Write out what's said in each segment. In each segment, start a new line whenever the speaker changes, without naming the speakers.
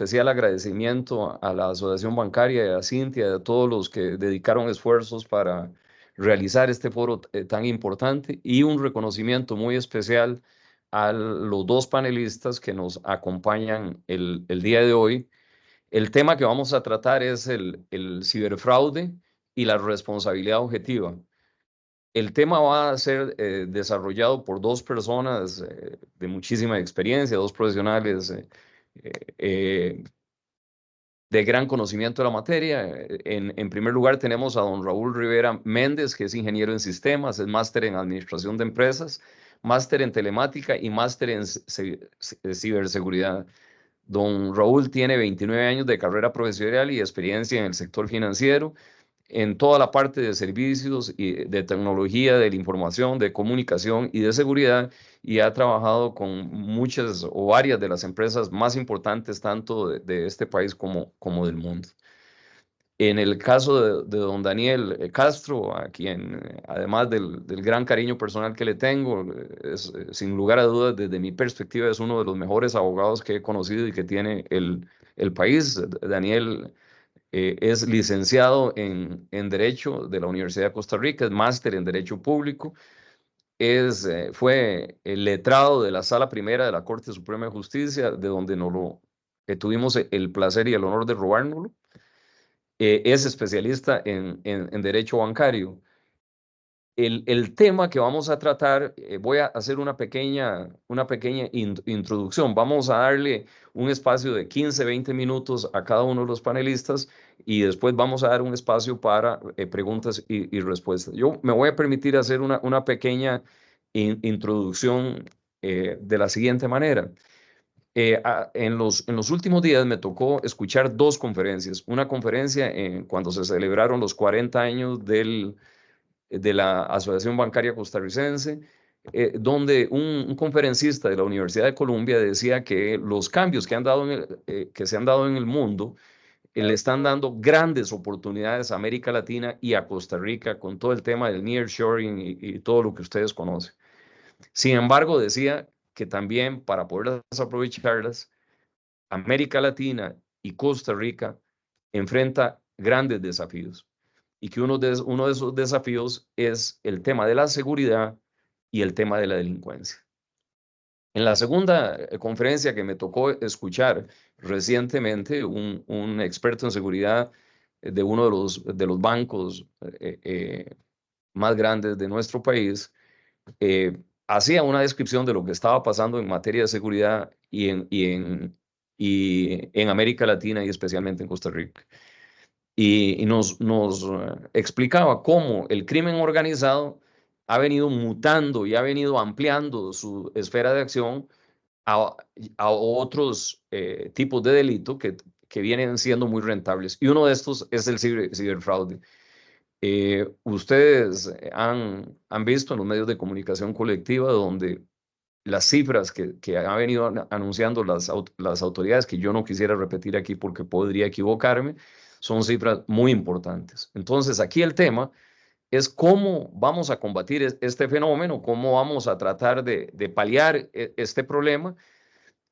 especial agradecimiento a la Asociación Bancaria y a Cintia y a todos los que dedicaron esfuerzos para realizar este foro tan importante, y un reconocimiento muy especial a los dos panelistas que nos acompañan el día de hoy. El tema que vamos a tratar es el ciberfraude y la responsabilidad objetiva. El tema va a ser desarrollado por dos personas de muchísima experiencia, dos profesionales eh, eh, de gran conocimiento de la materia. En primer lugar tenemos a don Raúl Rivera Méndez, que es ingeniero en sistemas, es máster en administración de empresas, máster en telemática y máster en ciberseguridad. Don Raúl tiene 29 años de carrera profesional y experiencia en el sector financiero, en toda la parte de servicios y de tecnología, de la información, de comunicación y de seguridad, y ha trabajado con muchas o varias de las empresas más importantes, tanto de este país como del mundo. En el caso de don Daniel Castro, a quien, además del gran cariño personal que le tengo, sin lugar a dudas, desde mi perspectiva, es uno de los mejores abogados que he conocido y que tiene el país. Daniel es licenciado en Derecho de la Universidad de Costa Rica, es máster en Derecho Público, fue el letrado de la Sala Primera de la Corte Suprema de Justicia, de donde tuvimos el placer y el honor de robárnoslo. Es especialista en Derecho Bancario. El tema que vamos a tratar, voy a hacer una pequeña introducción. Vamos a darle un espacio de 15, 20 minutos a cada uno de los panelistas, y después vamos a dar un espacio para preguntas y respuestas. Yo me voy a permitir hacer una pequeña introducción de la siguiente manera. En los últimos días me tocó escuchar dos conferencias. Una conferencia cuando se celebraron los 40 años de la Asociación Bancaria Costarricense, donde un conferencista de la Universidad de Columbia decía que los cambios que se han dado en el mundo le están dando grandes oportunidades a América Latina y a Costa Rica con todo el tema del nearshoring y todo lo que ustedes conocen. Sin embargo, decía que también, para poderlas aprovecharlas, América Latina y Costa Rica enfrenta grandes desafíos, y que uno de esos desafíos es el tema de la seguridad y el tema de la delincuencia. En la segunda conferencia que me tocó escuchar recientemente, un experto en seguridad de uno de los bancos más grandes de nuestro país, hacía una descripción de lo que estaba pasando en materia de seguridad y en América Latina, y especialmente en Costa Rica. Y nos explicaba cómo el crimen organizado ha venido mutando y ha venido ampliando su esfera de acción a, a otros tipos de delito que vienen siendo muy rentables. Y uno de estos es el ciberfraude. Ustedes han visto en los medios de comunicación colectiva donde las cifras que han venido anunciando las autoridades, que yo no quisiera repetir aquí porque podría equivocarme, son cifras muy importantes. Entonces, aquí el tema es cómo vamos a combatir este fenómeno, cómo vamos a tratar de paliar este problema.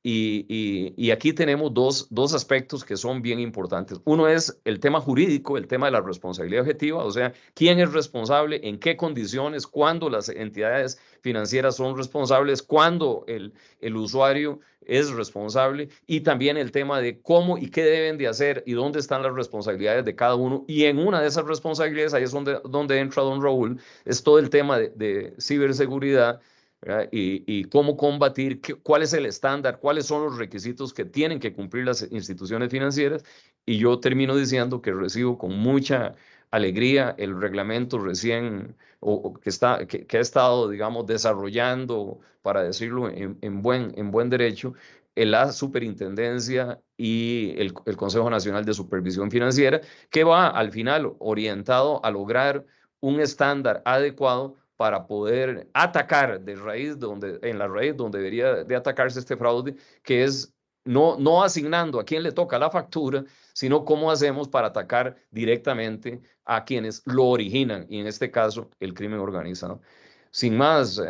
Y aquí tenemos dos aspectos que son bien importantes. Uno es el tema jurídico, el tema de la responsabilidad objetiva, o sea, quién es responsable, en qué condiciones, cuándo las entidades financieras son responsables, cuándo el usuario es responsable, y también el tema de cómo y qué deben de hacer y dónde están las responsabilidades de cada uno. Y en una de esas responsabilidades, ahí es donde entra don Raúl, es todo el tema de ciberseguridad, ¿verdad? Y cómo combatir, cuál es el estándar, cuáles son los requisitos que tienen que cumplir las instituciones financieras. Y yo termino diciendo que recibo con mucha alegría el reglamento recién o que ha estado, digamos, desarrollando, para decirlo en buen derecho, la Superintendencia y el Consejo Nacional de Supervisión Financiera, que va al final orientado a lograr un estándar adecuado para poder atacar en la raíz donde debería de atacarse este fraude, que es no asignando a quién le toca la factura, sino cómo hacemos para atacar directamente a quienes lo originan, y en este caso el crimen organizado. Sin más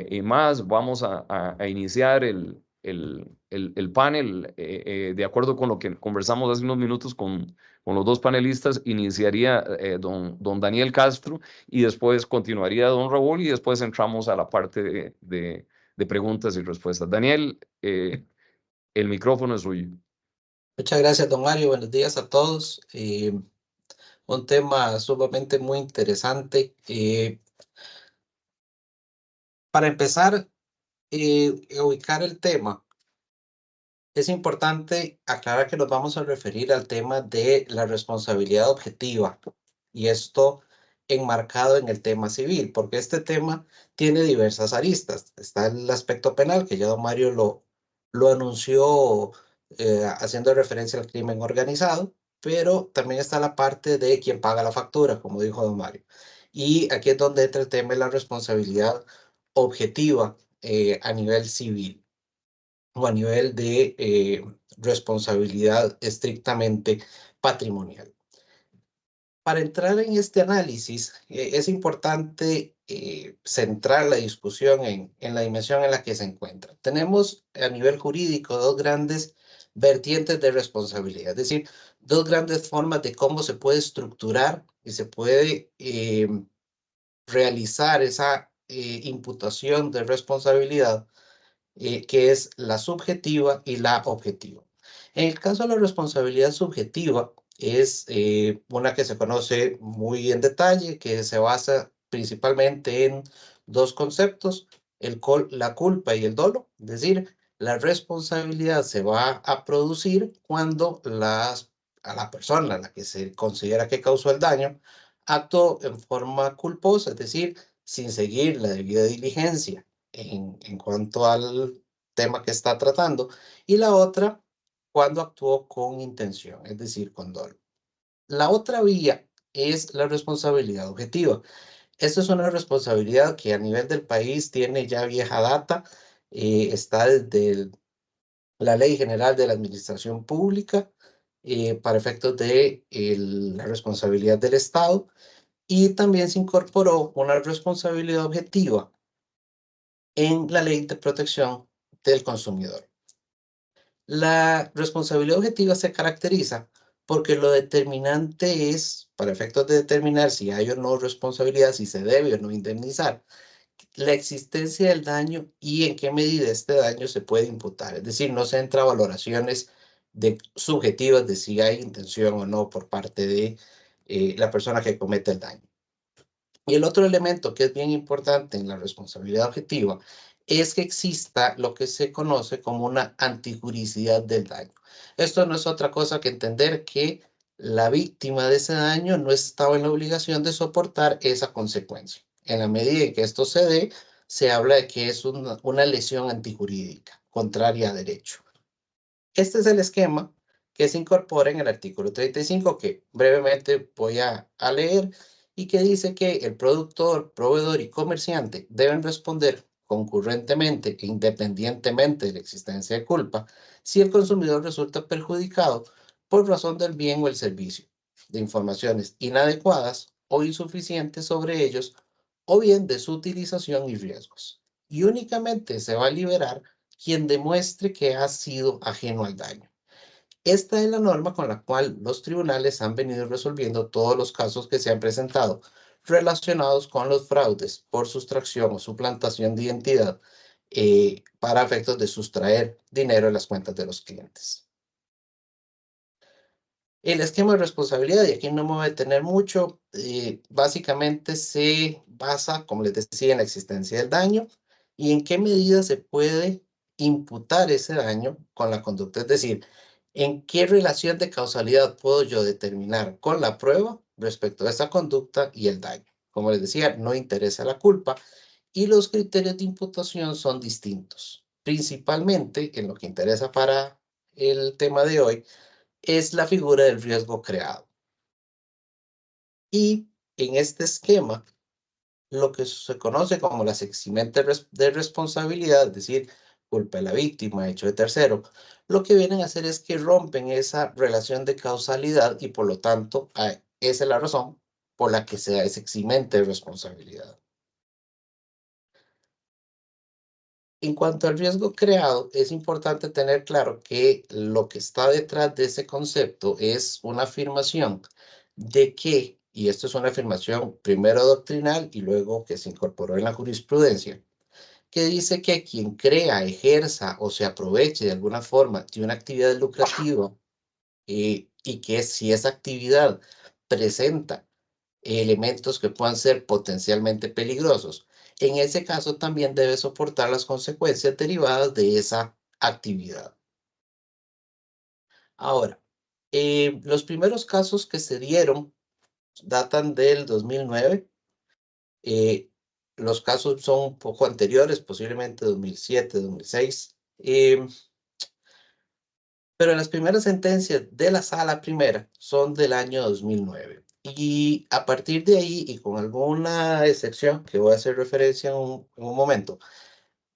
y más, vamos a iniciar el panel, de acuerdo con lo que conversamos hace unos minutos con los dos panelistas, iniciaría don Daniel Castro y después continuaría don Raúl y después entramos a la parte de preguntas y respuestas. Daniel, el micrófono es suyo.
Muchas gracias, don Mario. Buenos días a todos. Un tema sumamente muy interesante. Para empezar, ubicar el tema, es importante aclarar que nos vamos a referir al tema de la responsabilidad objetiva y esto enmarcado en el tema civil, porque este tema tiene diversas aristas. Está el aspecto penal, que ya don Mario lo anunció haciendo referencia al crimen organizado, pero también está la parte de quien paga la factura, como dijo don Mario. Y aquí es donde entra el tema de la responsabilidad objetiva a nivel civil o a nivel de responsabilidad estrictamente patrimonial. Para entrar en este análisis, es importante centrar la discusión en la dimensión en la que se encuentra. Tenemos a nivel jurídico dos grandes vertientes de responsabilidad, es decir, dos grandes formas de cómo se puede estructurar y se puede realizar esa imputación de responsabilidad que es la subjetiva y la objetiva. En el caso de la responsabilidad subjetiva, es una que se conoce muy en detalle, que se basa principalmente en dos conceptos, la culpa y el dolo, es decir, la responsabilidad se va a producir cuando a la persona a la que se considera que causó el daño actuó en forma culposa, es decir, sin seguir la debida diligencia en cuanto al tema que está tratando, y la otra cuando actuó con intención, es decir, con dolo. La otra vía es la responsabilidad objetiva. Esta es una responsabilidad que a nivel del país tiene ya vieja data, está desde la Ley General de la Administración Pública para efectos de la responsabilidad del Estado, y también se incorporó una responsabilidad objetiva en la Ley de Protección del Consumidor. La responsabilidad objetiva se caracteriza porque lo determinante es, para efectos de determinar si hay o no responsabilidad, si se debe o no indemnizar, la existencia del daño y en qué medida este daño se puede imputar. Es decir, no se entra a valoraciones subjetivas de si hay intención o no por parte de la persona que comete el daño. Y el otro elemento que es bien importante en la responsabilidad objetiva es que exista lo que se conoce como una antijuricidad del daño. Esto no es otra cosa que entender que la víctima de ese daño no estaba en la obligación de soportar esa consecuencia. En la medida en que esto se dé, se habla de que es una lesión antijurídica, contraria a derecho. Este es el esquema que se incorpora en el artículo 35, que brevemente voy a leer, y que dice que el productor, proveedor y comerciante deben responder concurrentemente e independientemente de la existencia de culpa si el consumidor resulta perjudicado por razón del bien o el servicio, de informaciones inadecuadas o insuficientes sobre ellos, o bien de su utilización y riesgos. Y únicamente se va a liberar quien demuestre que ha sido ajeno al daño. Esta es la norma con la cual los tribunales han venido resolviendo todos los casos que se han presentado relacionados con los fraudes por sustracción o suplantación de identidad para efectos de sustraer dinero de las cuentas de los clientes. El esquema de responsabilidad, y aquí no me voy a detener mucho, básicamente se basa, como les decía, en la existencia del daño y en qué medida se puede imputar ese daño con la conducta. Es decir, en qué relación de causalidad puedo yo determinar con la prueba respecto a esa conducta y el daño. Como les decía, no interesa la culpa y los criterios de imputación son distintos. Principalmente, en lo que interesa para el tema de hoy, es la figura del riesgo creado. Y en este esquema, lo que se conoce como las eximentes de responsabilidad, es decir, culpa de la víctima, hecho de tercero, lo que vienen a hacer es que rompen esa relación de causalidad y por lo tanto, esa es la razón por la que se da ese eximente de responsabilidad. En cuanto al riesgo creado, es importante tener claro que lo que está detrás de ese concepto es una afirmación de que, y esto es una afirmación primero doctrinal y luego que se incorporó en la jurisprudencia, que dice que quien crea, ejerza o se aproveche de alguna forma de una actividad lucrativa y que si esa actividad presenta elementos que puedan ser potencialmente peligrosos, en ese caso también debe soportar las consecuencias derivadas de esa actividad. Ahora, los primeros casos que se dieron datan del 2009. eh, los casos son un poco anteriores, posiblemente 2007, 2006. Pero las primeras sentencias de la sala primera son del año 2009. Y a partir de ahí, y con alguna excepción que voy a hacer referencia en un momento,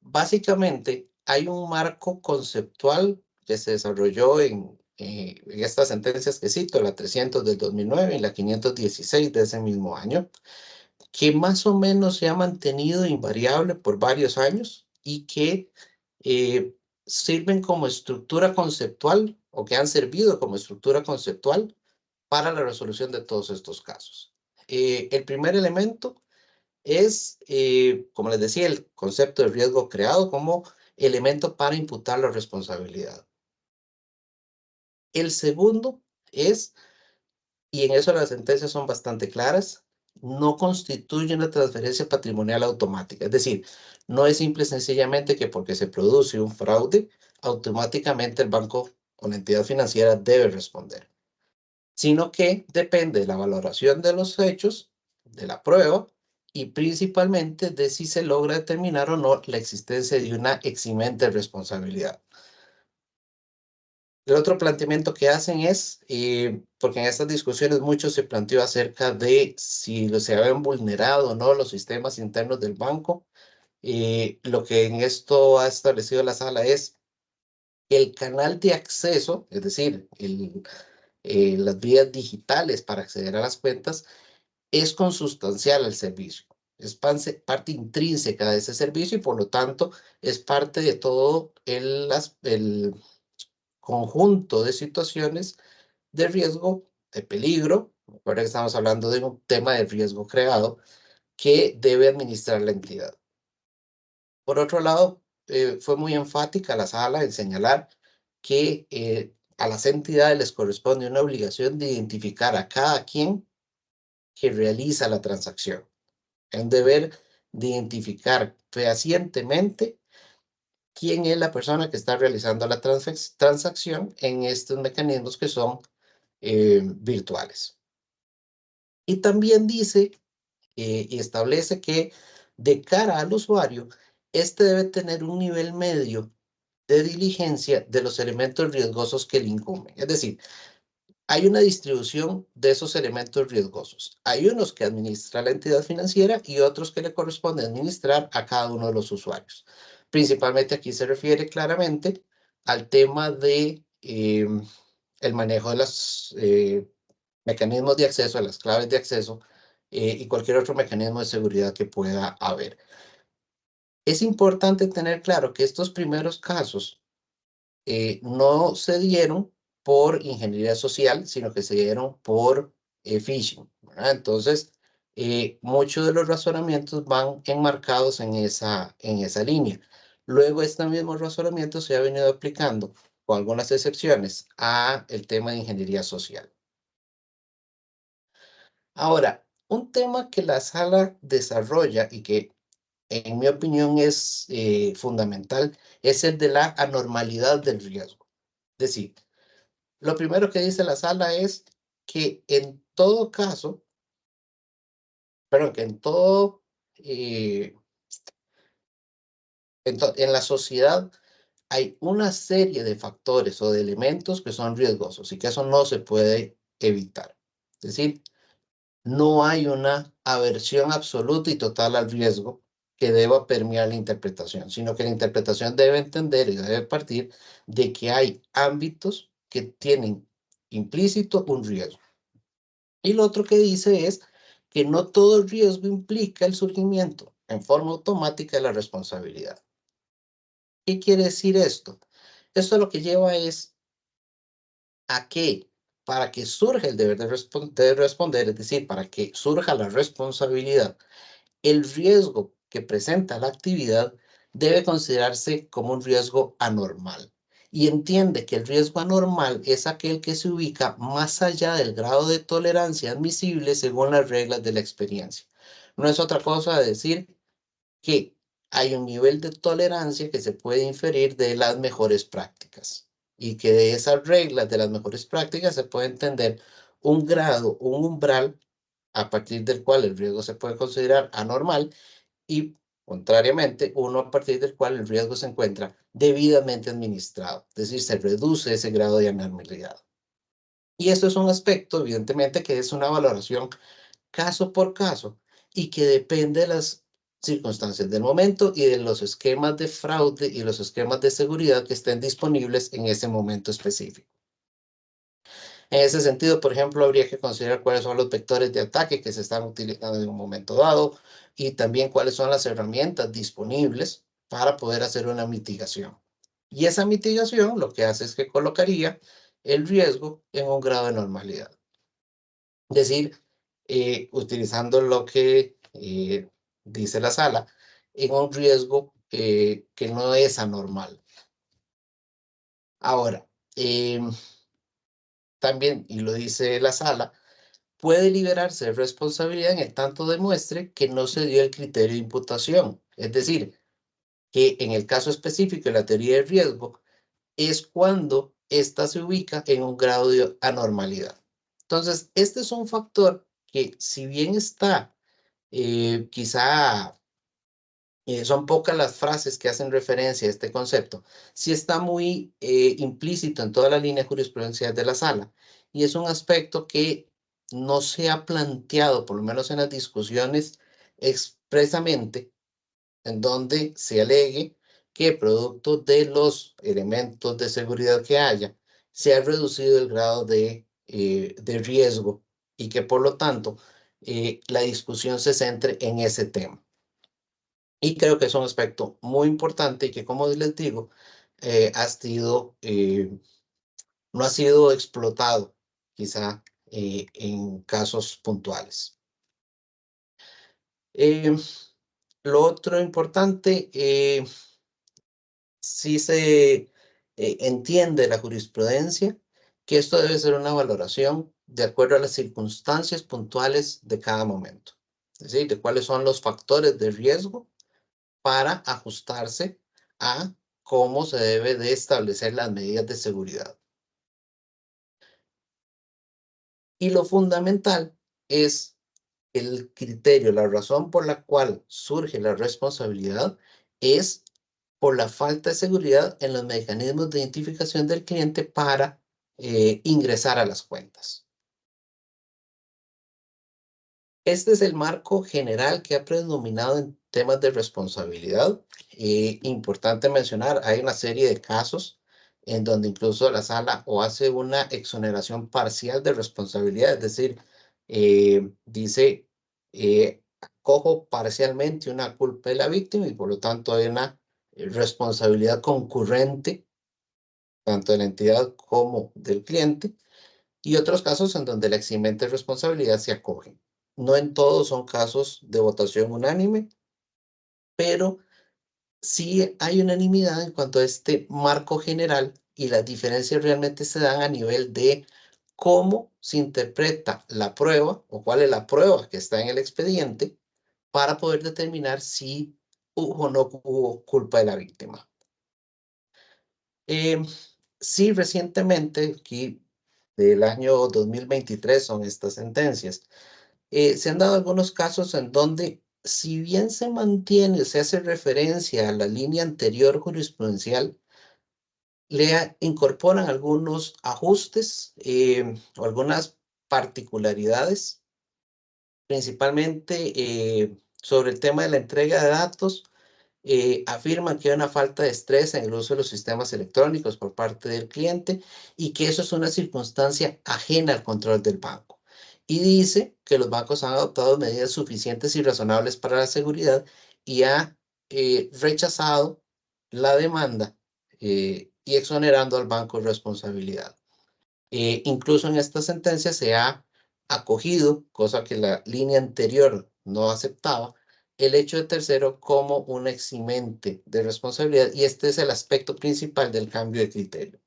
básicamente hay un marco conceptual que se desarrolló en estas sentencias que cito, la 300 del 2009 y la 516 de ese mismo año, que más o menos se ha mantenido invariable por varios años y que eh, sirven como estructura conceptual o que han servido como estructura conceptual para la resolución de todos estos casos. El primer elemento es, como les decía, el concepto de riesgo creado como elemento para imputar la responsabilidad. El segundo es, y en eso las sentencias son bastante claras, no constituye una transferencia patrimonial automática. Es decir, no es simple y sencillamente que porque se produce un fraude, automáticamente el banco o la entidad financiera debe responder, sino que depende de la valoración de los hechos, de la prueba y principalmente de si se logra determinar o no la existencia de una eximente responsabilidad. El otro planteamiento que hacen es, porque en estas discusiones mucho se planteó acerca de si se habían vulnerado o no los sistemas internos del banco. Lo que en esto ha establecido la sala es el canal de acceso, es decir, las vías digitales para acceder a las cuentas, es consustancial al servicio. Es parte intrínseca de ese servicio y por lo tanto es parte de todo el conjunto de situaciones de riesgo, de peligro, ahora que estamos hablando de un tema de riesgo creado, que debe administrar la entidad. Por otro lado, fue muy enfática la sala en señalar que a las entidades les corresponde una obligación de identificar a cada quien que realiza la transacción. Es un deber de identificar fehacientemente quién es la persona que está realizando la transacción en estos mecanismos que son virtuales. Y también dice y establece que de cara al usuario, este debe tener un nivel medio de diligencia de los elementos riesgosos que le incumben. Es decir, hay una distribución de esos elementos riesgosos. Hay unos que administra la entidad financiera y otros que le corresponde administrar a cada uno de los usuarios. Principalmente aquí se refiere claramente al tema de el manejo de los mecanismos de acceso, a las claves de acceso y cualquier otro mecanismo de seguridad que pueda haber. Es importante tener claro que estos primeros casos no se dieron por ingeniería social, sino que se dieron por phishing, ¿verdad? Entonces, muchos de los razonamientos van enmarcados en esa línea. Luego, este mismo razonamiento se ha venido aplicando, con algunas excepciones, a el tema de ingeniería social. Ahora, un tema que la sala desarrolla y que en mi opinión es fundamental es el de la anormalidad del riesgo. Es decir, lo primero que dice la sala es que en todo caso, pero que en todo, eh, en la sociedad hay una serie de factores o de elementos que son riesgosos y que eso no se puede evitar. Es decir, no hay una aversión absoluta y total al riesgo que deba permear la interpretación, sino que la interpretación debe entender y debe partir de que hay ámbitos que tienen implícito un riesgo. Y lo otro que dice es que no todo riesgo implica el surgimiento en forma automática de la responsabilidad. ¿Qué quiere decir esto? Esto lo que lleva es a que para que surja el deber de responder, es decir, para que surja la responsabilidad, el riesgo que presenta la actividad debe considerarse como un riesgo anormal. Y entiende que el riesgo anormal es aquel que se ubica más allá del grado de tolerancia admisible según las reglas de la experiencia. No es otra cosa de decir que hay un nivel de tolerancia que se puede inferir de las mejores prácticas y que de esas reglas de las mejores prácticas se puede entender un grado, un umbral a partir del cual el riesgo se puede considerar anormal y, contrariamente, uno a partir del cual el riesgo se encuentra debidamente administrado, es decir, se reduce ese grado de anormalidad. Y esto es un aspecto, evidentemente, que es una valoración caso por caso y que depende de las circunstancias del momento y de los esquemas de fraude y los esquemas de seguridad que estén disponibles en ese momento específico. En ese sentido, por ejemplo, habría que considerar cuáles son los vectores de ataque que se están utilizando en un momento dado y también cuáles son las herramientas disponibles para poder hacer una mitigación. Y esa mitigación lo que hace es que colocaría el riesgo en un grado de normalidad. Es decir, utilizando lo que dice la sala, en un riesgo que no es anormal. Ahora, también, y lo dice la sala, puede liberarse de responsabilidad en el tanto demuestre que no se dio el criterio de imputación. Es decir, que en el caso específico de la teoría de riesgo es cuando ésta se ubica en un grado de anormalidad. Entonces, este es un factor que si bien está quizá son pocas las frases que hacen referencia a este concepto, sí está muy implícito en toda la línea jurisprudencial de la sala y es un aspecto que no se ha planteado, por lo menos en las discusiones expresamente, en donde se alegue que producto de los elementos de seguridad que haya, se ha reducido el grado de riesgo y que por lo tanto la discusión se centre en ese tema. Y creo que es un aspecto muy importante y que, como les digo, no ha sido explotado quizá en casos puntuales. Eh, lo otro importante, si se entiende la jurisprudencia, que esto debe ser una valoración de acuerdo a las circunstancias puntuales de cada momento. Es decir, de cuáles son los factores de riesgo para ajustarse a cómo se debe de establecer las medidas de seguridad. Y lo fundamental es el criterio, la razón por la cual surge la responsabilidad es por la falta de seguridad en los mecanismos de identificación del cliente para ingresar a las cuentas. Este es el marco general que ha predominado en temas de responsabilidad. Importante mencionar, hay una serie de casos en donde incluso la sala o hace una exoneración parcial de responsabilidad, es decir, dice, acojo parcialmente una culpa de la víctima y por lo tanto hay una responsabilidad concurrente tanto de la entidad como del cliente, y otros casos en donde la eximente responsabilidad se acoge. No en todos son casos de votación unánime, pero sí hay unanimidad en cuanto a este marco general y las diferencias realmente se dan a nivel de cómo se interpreta la prueba o cuál es la prueba que está en el expediente para poder determinar si hubo o no hubo culpa de la víctima. Sí, recientemente, aquí del año 2023 son estas sentencias. Se han dado algunos casos en donde, si bien se mantiene, se hace referencia a la línea anterior jurisprudencial, incorporan algunos ajustes o algunas particularidades, principalmente sobre el tema de la entrega de datos. Afirman que hay una falta de estrés en el uso de los sistemas electrónicos por parte del cliente y que eso es una circunstancia ajena al control del banco. Y dice que los bancos han adoptado medidas suficientes y razonables para la seguridad y ha rechazado la demanda y exonerando al banco de responsabilidad. Incluso en esta sentencia se ha acogido, cosa que la línea anterior no aceptaba, el hecho de tercero como un eximente de responsabilidad, y este es el aspecto principal del cambio de criterio.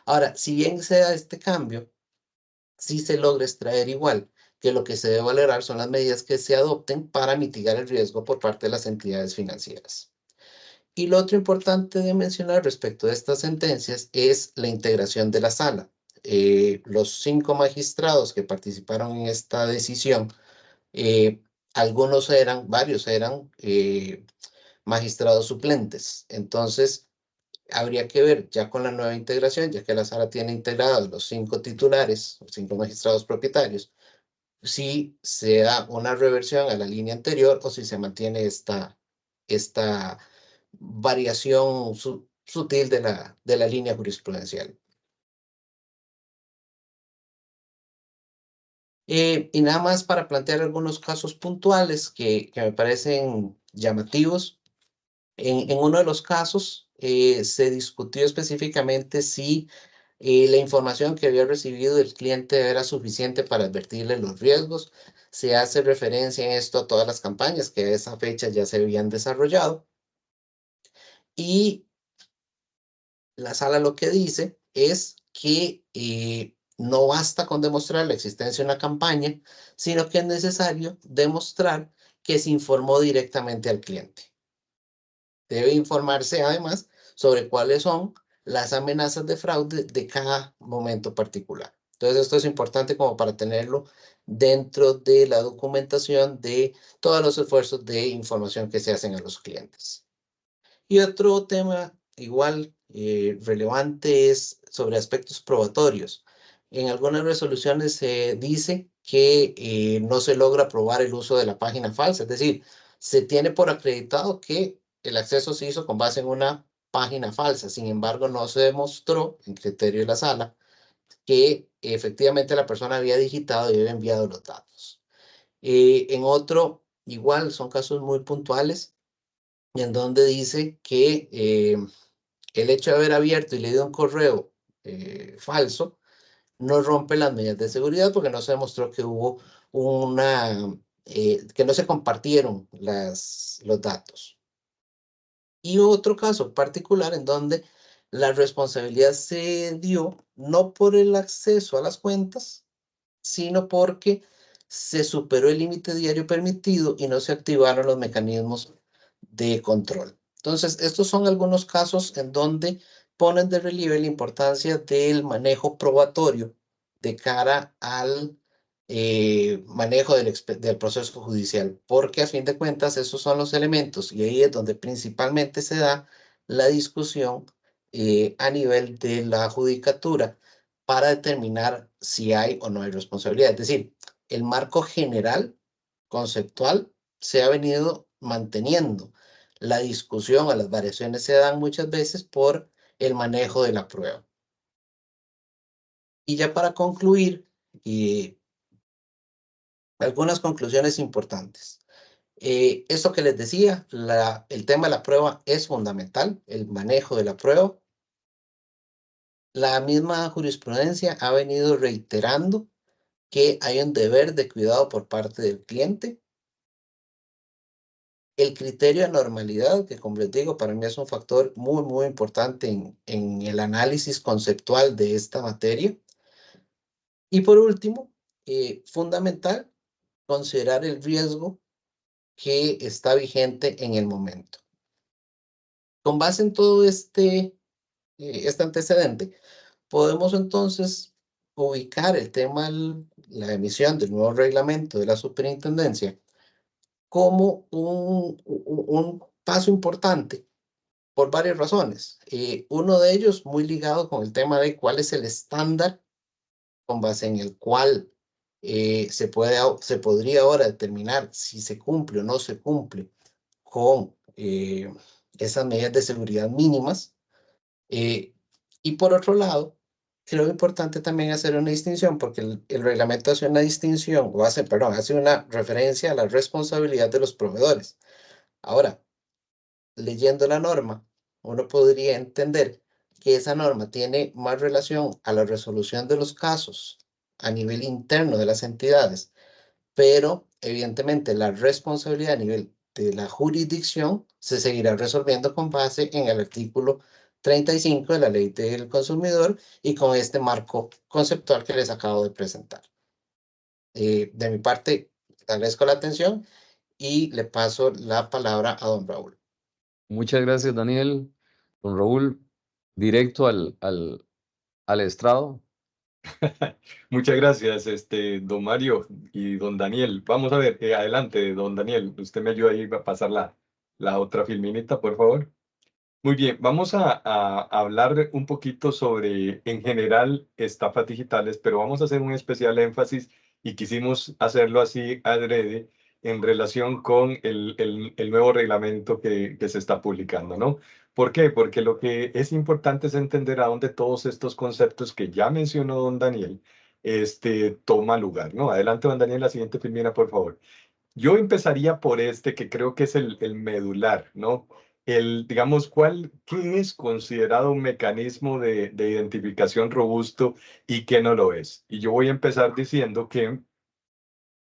Ahora, si bien se da este cambio, sí se logra extraer igual que lo que se debe valorar son las medidas que se adopten para mitigar el riesgo por parte de las entidades financieras. Y lo otro importante de mencionar respecto de estas sentencias es la integración de la sala. Los 5 magistrados que participaron en esta decisión, varios eran magistrados suplentes. Entonces, habría que ver ya con la nueva integración, ya que la sala tiene integrados los 5 titulares, los 5 magistrados propietarios, si se da una reversión a la línea anterior o si se mantiene esta variación sutil de la línea jurisprudencial. Y nada más para plantear algunos casos puntuales que me parecen llamativos. En uno de los casos se discutió específicamente si la información que había recibido el cliente era suficiente para advertirle los riesgos. Se hace referencia en esto a todas las campañas que a esa fecha ya se habían desarrollado. Y la sala lo que dice es que no basta con demostrar la existencia de una campaña, sino que es necesario demostrar que se informó directamente al cliente. Debe informarse además sobre cuáles son las amenazas de fraude de cada momento particular. Entonces, esto es importante como para tenerlo dentro de la documentación de todos los esfuerzos de información que se hacen a los clientes. Y otro tema igual relevante es sobre aspectos probatorios. En algunas resoluciones se dice que no se logra probar el uso de la página falsa, es decir, se tiene por acreditado que el acceso se hizo con base en una página falsa. Sin embargo, no se demostró, en criterio de la sala, que efectivamente la persona había digitado y había enviado los datos. En otro, igual, son casos muy puntuales en donde dice que el hecho de haber abierto y leído un correo falso no rompe las medidas de seguridad porque no se demostró que hubo que no se compartieron los datos. Y otro caso particular en donde la responsabilidad se dio no por el acceso a las cuentas, sino porque se superó el límite diario permitido y no se activaron los mecanismos de control. Entonces, estos son algunos casos en donde ponen de relieve la importancia del manejo probatorio de cara al manejo del proceso judicial, porque a fin de cuentas esos son los elementos y ahí es donde principalmente se da la discusión a nivel de la judicatura para determinar si hay o no hay responsabilidad. Es decir, el marco general, conceptual, se ha venido manteniendo. La discusión o las variaciones se dan muchas veces por el manejo de la prueba. Y ya para concluir, algunas conclusiones importantes. Esto que les decía, el tema de la prueba es fundamental, el manejo de la prueba. La misma jurisprudencia ha venido reiterando que hay un deber de cuidado por parte del cliente. El criterio de normalidad, que como les digo, para mí es un factor muy, muy importante en el análisis conceptual de esta materia. Y por último, fundamental, considerar el riesgo que está vigente en el momento. Con base en todo este antecedente, podemos entonces ubicar el tema de la emisión del nuevo reglamento de la superintendencia como un paso importante por varias razones. Uno de ellos muy ligado con el tema de cuál es el estándar con base en el cual se podría ahora determinar si se cumple o no se cumple con esas medidas de seguridad mínimas. Y por otro lado, creo importante también hacer una distinción, porque el reglamento hace una distinción, hace una referencia a la responsabilidad de los proveedores. Ahora, leyendo la norma, uno podría entender que esa norma tiene más relación a la resolución de los casos a nivel interno de las entidades, pero evidentemente la responsabilidad a nivel de la jurisdicción se seguirá resolviendo con base en el artículo 35 de la Ley del Consumidor y con este marco conceptual que les acabo de presentar. De mi parte, le agradezco la atención y le paso la palabra a don Raúl.
Muchas gracias, Daniel. Don Raúl, directo al estrado.
Muchas gracias, don Mario y don Daniel. Vamos a ver, adelante, don Daniel. Usted me ayuda ahí a pasar la otra filminita, por favor. Muy bien, vamos a hablar un poquito sobre, en general, estafas digitales, pero vamos a hacer un especial énfasis y quisimos hacerlo así adrede en relación con el nuevo reglamento que se está publicando, ¿no? ¿Por qué? Porque lo que es importante es entender a dónde todos estos conceptos que ya mencionó don Daniel, toma lugar, ¿no? Adelante, don Daniel, la siguiente filmina, por favor. Yo empezaría por este, que creo que es el medular, ¿no? Digamos, ¿qué es considerado un mecanismo de identificación robusto y qué no lo es? Y yo voy a empezar diciendo que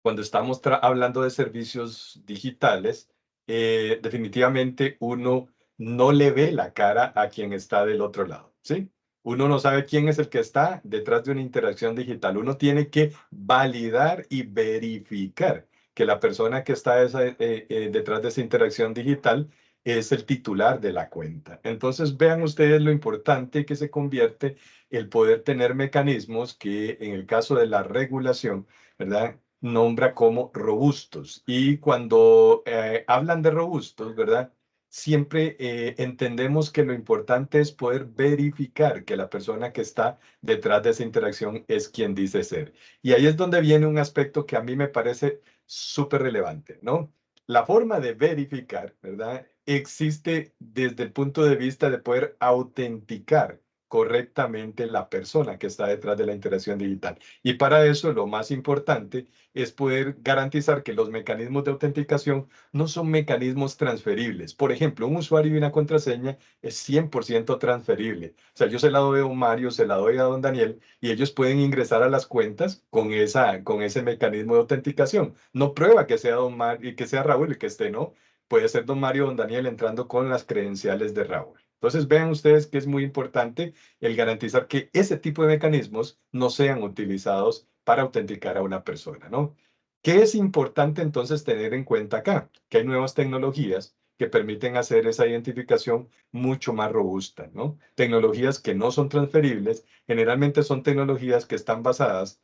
cuando estamos hablando de servicios digitales, definitivamente uno no le ve la cara a quien está del otro lado, ¿sí? Uno no sabe quién es el que está detrás de una interacción digital. Uno tiene que validar y verificar que la persona que está detrás de esa interacción digital es el titular de la cuenta. Entonces, vean ustedes lo importante que se convierte el poder tener mecanismos que, en el caso de la regulación, ¿verdad?, nombra como robustos. Y cuando hablan de robustos, ¿verdad?, siempre entendemos que lo importante es poder verificar que la persona que está detrás de esa interacción es quien dice ser. Y ahí es donde viene un aspecto que a mí me parece súper relevante, ¿no? La forma de verificar, ¿verdad?, existe desde el punto de vista de poder autenticar correctamente la persona que está detrás de la interacción digital. Y para eso lo más importante es poder garantizar que los mecanismos de autenticación no son mecanismos transferibles. Por ejemplo, un usuario y una contraseña es 100% transferible. O sea, yo se la doy a don Mario, se la doy a don Daniel y ellos pueden ingresar a las cuentas con ese mecanismo de autenticación. No prueba que sea don Mario y que sea Raúl el que esté, ¿no? Puede ser don Mario o don Daniel entrando con las credenciales de Raúl. Entonces, vean ustedes que es muy importante el garantizar que ese tipo de mecanismos no sean utilizados para autenticar a una persona, ¿no? ¿Qué es importante entonces tener en cuenta acá? Que hay nuevas tecnologías que permiten hacer esa identificación mucho más robusta, ¿no? Tecnologías que no son transferibles, generalmente son tecnologías que están basadas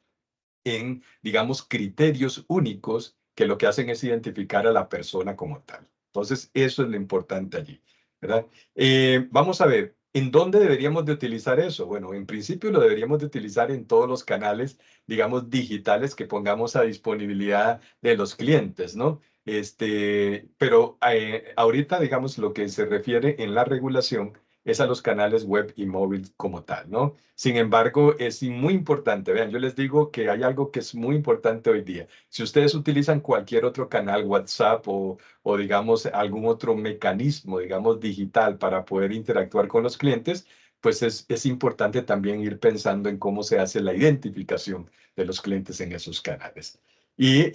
en, digamos, criterios únicos que lo que hacen es identificar a la persona como tal. Entonces, eso es lo importante allí, ¿verdad? Vamos a ver, ¿en dónde deberíamos de utilizar eso? Bueno, en principio lo deberíamos de utilizar en todos los canales, digamos, digitales que pongamos a disponibilidad de los clientes, ¿no? Pero ahorita, digamos, lo que se refiere en la regulación es a los canales web y móvil como tal, ¿no? Sin embargo, es muy importante. Vean, yo les digo que hay algo que es muy importante hoy día. Si ustedes utilizan cualquier otro canal, WhatsApp o digamos, algún otro mecanismo, digamos, digital para poder interactuar con los clientes, pues es importante también ir pensando en cómo se hace la identificación de los clientes en esos canales. Y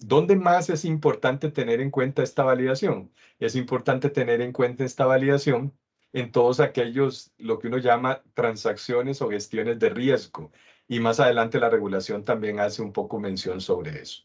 ¿dónde más es importante tener en cuenta esta validación? Es importante tener en cuenta esta validación en todos aquellos, lo que uno llama transacciones o gestiones de riesgo. Y más adelante la regulación también hace un poco mención sobre eso.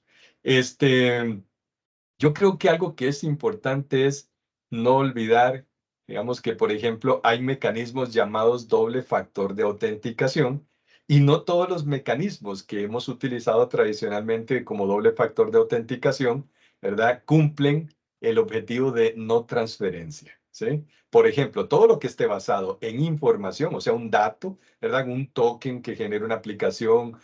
Yo creo que algo que es importante es no olvidar, digamos que, por ejemplo, hay mecanismos llamados doble factor de autenticación y no todos los mecanismos que hemos utilizado tradicionalmente como doble factor de autenticación, ¿verdad?, cumplen el objetivo de no transferencia, ¿sí? Por ejemplo, todo lo que esté basado en información, o sea, un dato, ¿verdad?, un token que genere una aplicación,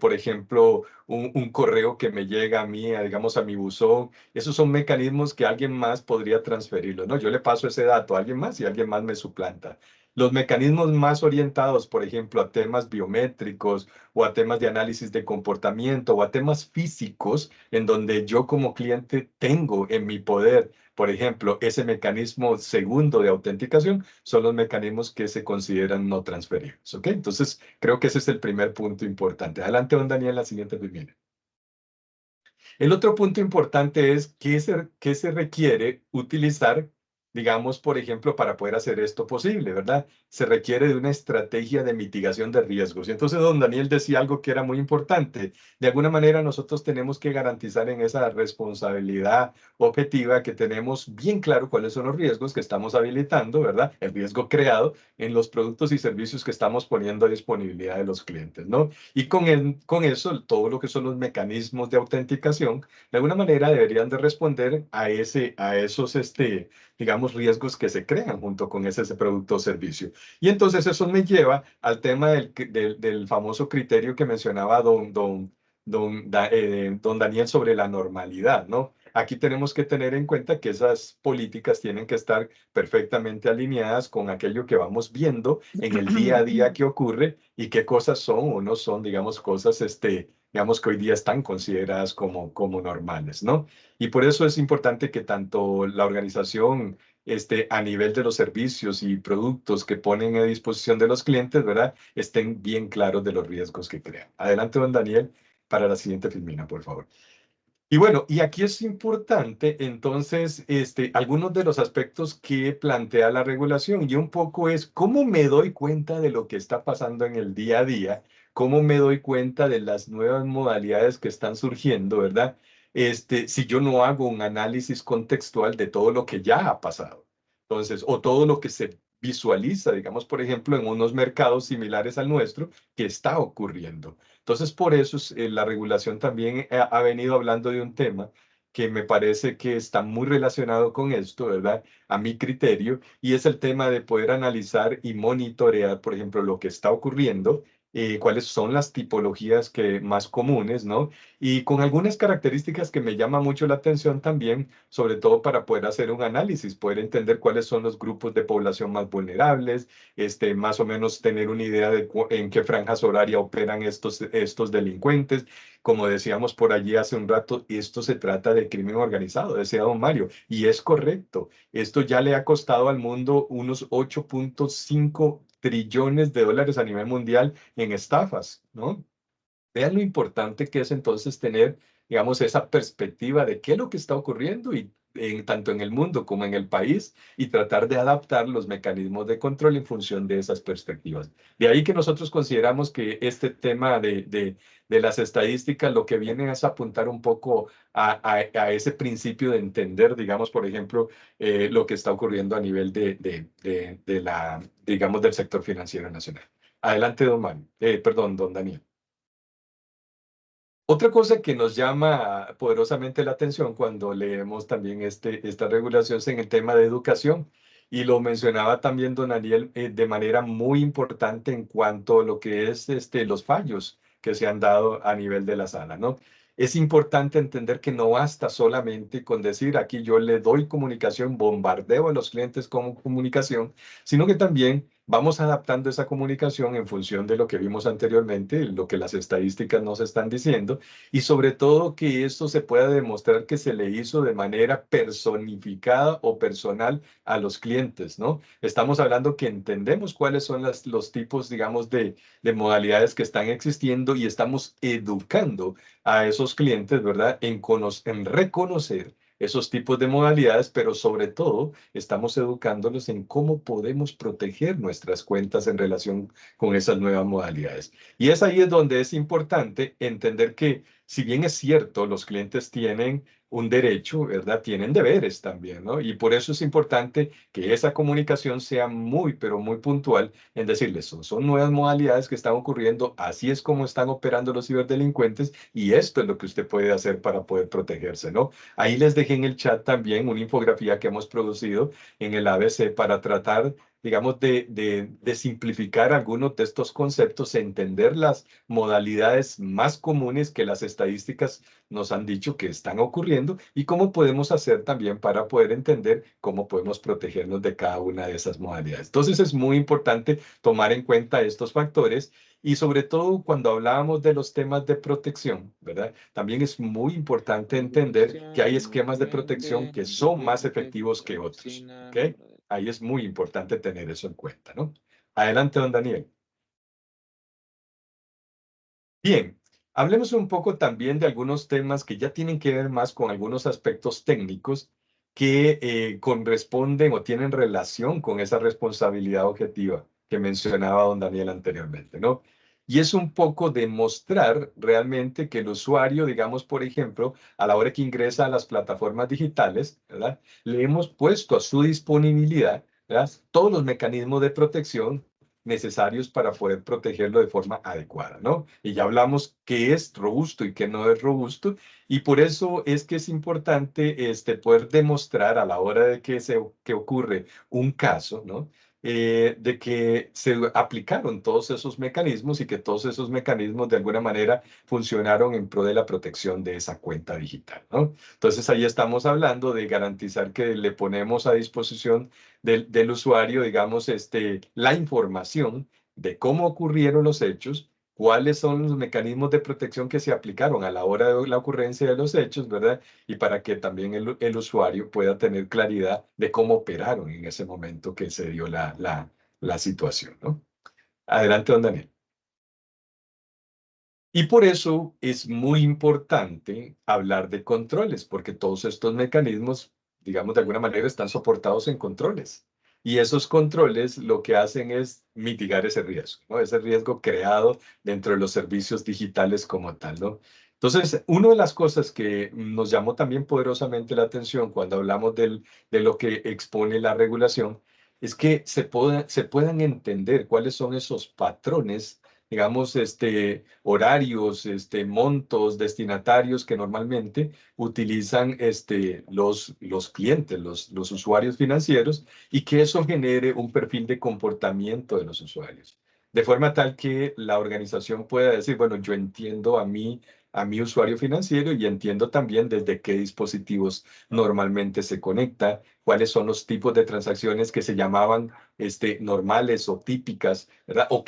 por ejemplo, un correo que me llega a mí, digamos, a mi buzón. Esos son mecanismos que alguien más podría transferirlo, ¿no? Yo le paso ese dato a alguien más y alguien más me suplanta. Los mecanismos más orientados, por ejemplo, a temas biométricos o a temas de análisis de comportamiento o a temas físicos, en donde yo como cliente tengo en mi poder, por ejemplo, ese mecanismo segundo de autenticación, son los mecanismos que se consideran no transferibles. ¿Ok? Entonces, creo que ese es el primer punto importante. Adelante, don Daniel, la siguiente primera. El otro punto importante es qué se requiere utilizar, digamos, por ejemplo, para poder hacer esto posible, ¿verdad? Se requiere de una estrategia de mitigación de riesgos. Y entonces don Daniel decía algo que era muy importante. De alguna manera nosotros tenemos que garantizar en esa responsabilidad objetiva que tenemos bien claro cuáles son los riesgos que estamos habilitando, ¿verdad? El riesgo creado en los productos y servicios que estamos poniendo a disponibilidad de los clientes, ¿no? Y con eso, todo lo que son los mecanismos de autenticación, de alguna manera deberían de responder a esos, digamos, riesgos que se crean junto con ese producto o servicio. Y entonces eso me lleva al tema del famoso criterio que mencionaba don Daniel sobre la normalidad, ¿no? Aquí tenemos que tener en cuenta que esas políticas tienen que estar perfectamente alineadas con aquello que vamos viendo en el día a día que ocurre y qué cosas son o no son, digamos, cosas, digamos, que hoy día están consideradas como normales, ¿no? Y por eso es importante que tanto la organización, a nivel de los servicios y productos que ponen a disposición de los clientes, ¿verdad? Estén bien claros de los riesgos que crean. Adelante, don Daniel, para la siguiente filmina, por favor. Y bueno, y aquí es importante, entonces, algunos de los aspectos que plantea la regulación y un poco es cómo me doy cuenta de lo que está pasando en el día a día, cómo me doy cuenta de las nuevas modalidades que están surgiendo, ¿verdad? Si yo no hago un análisis contextual de todo lo que ya ha pasado. Entonces, o todo lo que se visualiza, digamos, por ejemplo, en unos mercados similares al nuestro, que está ocurriendo. Entonces, por eso la regulación también ha venido hablando de un tema que me parece que está muy relacionado con esto, ¿verdad? A mi criterio, y es el tema de poder analizar y monitorear, por ejemplo, lo que está ocurriendo, cuáles son las tipologías más comunes, ¿no? Y con algunas características que me llama mucho la atención también, sobre todo para poder hacer un análisis, poder entender cuáles son los grupos de población más vulnerables, más o menos tener una idea de en qué franjas horarias operan estos delincuentes. Como decíamos por allí hace un rato, esto se trata de crimen organizado, decía don Mario, y es correcto. Esto ya le ha costado al mundo unos 8.5 trillones de dólares a nivel mundial en estafas, ¿no? Vean lo importante que es entonces tener, digamos, esa perspectiva de qué es lo que está ocurriendo y tanto en el mundo como en el país y tratar de adaptar los mecanismos de control en función de esas perspectivas. De ahí que nosotros consideramos que este tema de las estadísticas lo que viene es apuntar un poco a ese principio de entender, digamos, por ejemplo, lo que está ocurriendo a nivel digamos, del sector financiero nacional. Adelante, don Daniel. Otra cosa que nos llama poderosamente la atención cuando leemos también esta regulación es en el tema de educación. Y lo mencionaba también don Ariel de manera muy importante en cuanto a lo que es los fallos que se han dado a nivel de la sala, ¿no? Es importante entender que no basta solamente con decir aquí yo le doy comunicación, bombardeo a los clientes con comunicación, sino que también vamos adaptando esa comunicación en función de lo que vimos anteriormente, lo que las estadísticas nos están diciendo, y sobre todo que esto se pueda demostrar que se le hizo de manera personificada o personal a los clientes, ¿no? Estamos hablando que entendemos cuáles son los tipos, digamos, de modalidades que están existiendo y estamos educando a esos clientes, ¿verdad? En reconocer esos tipos de modalidades, pero sobre todo estamos educándolos en cómo podemos proteger nuestras cuentas en relación con esas nuevas modalidades. Y es ahí es donde es importante entender que si bien es cierto, los clientes tienen un derecho, ¿verdad? Tienen deberes también, ¿no? Y por eso es importante que esa comunicación sea muy, pero muy puntual en decirles, son nuevas modalidades que están ocurriendo, así es como están operando los ciberdelincuentes y esto es lo que usted puede hacer para poder protegerse, ¿no? Ahí les dejé en el chat también una infografía que hemos producido en el ABC para tratar digamos, de simplificar algunos de estos conceptos, entender las modalidades más comunes que las estadísticas nos han dicho que están ocurriendo y cómo podemos hacer también para poder entender cómo podemos protegernos de cada una de esas modalidades. Entonces es muy importante tomar en cuenta estos factores y sobre todo cuando hablábamos de los temas de protección, ¿verdad? También es muy importante entender que hay esquemas de protección que son más efectivos que otros, ¿ok? Ahí es muy importante tener eso en cuenta, ¿no? Adelante, don Daniel. Bien, hablemos un poco también de algunos temas que ya tienen que ver más con algunos aspectos técnicos que corresponden o tienen relación con esa responsabilidad objetiva que mencionaba don Daniel anteriormente, ¿no? Y es un poco demostrar realmente que el usuario, digamos, por ejemplo, a la hora que ingresa a las plataformas digitales, ¿verdad? Le hemos puesto a su disponibilidad, ¿verdad? Todos los mecanismos de protección necesarios para poder protegerlo de forma adecuada, ¿no? Y ya hablamos qué es robusto y qué no es robusto, y por eso es que es importante poder demostrar a la hora de que ocurre un caso, ¿no? De que se aplicaron todos esos mecanismos y que todos esos mecanismos de alguna manera funcionaron en pro de la protección de esa cuenta digital, ¿no? Entonces ahí estamos hablando de garantizar que le ponemos a disposición del usuario, digamos, la información de cómo ocurrieron los hechos, cuáles son los mecanismos de protección que se aplicaron a la hora de la ocurrencia de los hechos, ¿verdad? Y para que también el usuario pueda tener claridad de cómo operaron en ese momento que se dio la situación, ¿no? Adelante, don Daniel. Y por eso es muy importante hablar de controles, porque todos estos mecanismos, digamos, de alguna manera están soportados en controles. Y esos controles lo que hacen es mitigar ese riesgo, ¿no? Ese riesgo creado dentro de los servicios digitales como tal, ¿no? Entonces, una de las cosas que nos llamó también poderosamente la atención cuando hablamos de lo que expone la regulación es que se puedan entender cuáles son esos patrones, digamos, horarios, montos, destinatarios que normalmente utilizan los clientes, los usuarios financieros, y que eso genere un perfil de comportamiento de los usuarios. De forma tal que la organización pueda decir, bueno, yo entiendo a mi usuario financiero y entiendo también desde qué dispositivos normalmente se conecta, cuáles son los tipos de transacciones que se llamaban normales o típicas, ¿verdad? O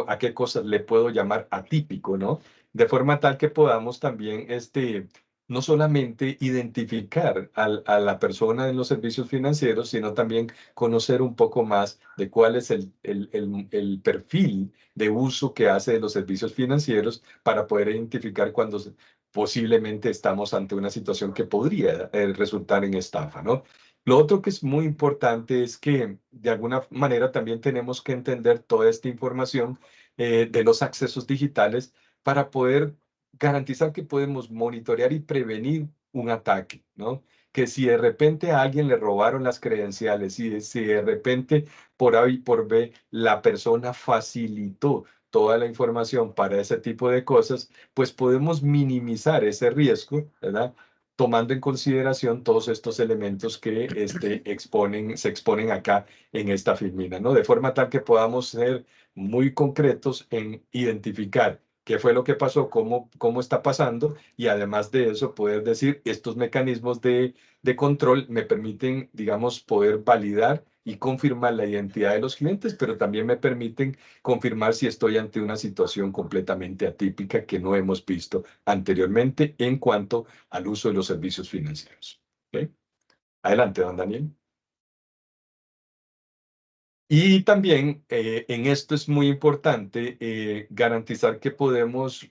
a qué cosas le puedo llamar atípico, ¿no? De forma tal que podamos también, no solamente identificar a la persona en los servicios financieros, sino también conocer un poco más de cuál es el perfil de uso que hace de los servicios financieros para poder identificar cuando posiblemente estamos ante una situación que podría resultar en estafa, ¿no? Lo otro que es muy importante es que de alguna manera también tenemos que entender toda esta información de los accesos digitales para poder garantizar que podemos monitorear y prevenir un ataque, ¿no? Que si de repente a alguien le robaron las credenciales y si de repente por A y por B la persona facilitó toda la información para ese tipo de cosas, pues podemos minimizar ese riesgo, ¿verdad? Tomando en consideración todos estos elementos que se exponen acá en esta filmina, ¿no? De forma tal que podamos ser muy concretos en identificar qué fue lo que pasó, cómo está pasando, y además de eso poder decir, estos mecanismos de control me permiten, digamos, poder validar y confirmar la identidad de los clientes, pero también me permiten confirmar si estoy ante una situación completamente atípica que no hemos visto anteriormente en cuanto al uso de los servicios financieros. ¿Ok? Adelante, don Daniel. Y también en esto es muy importante garantizar que podemos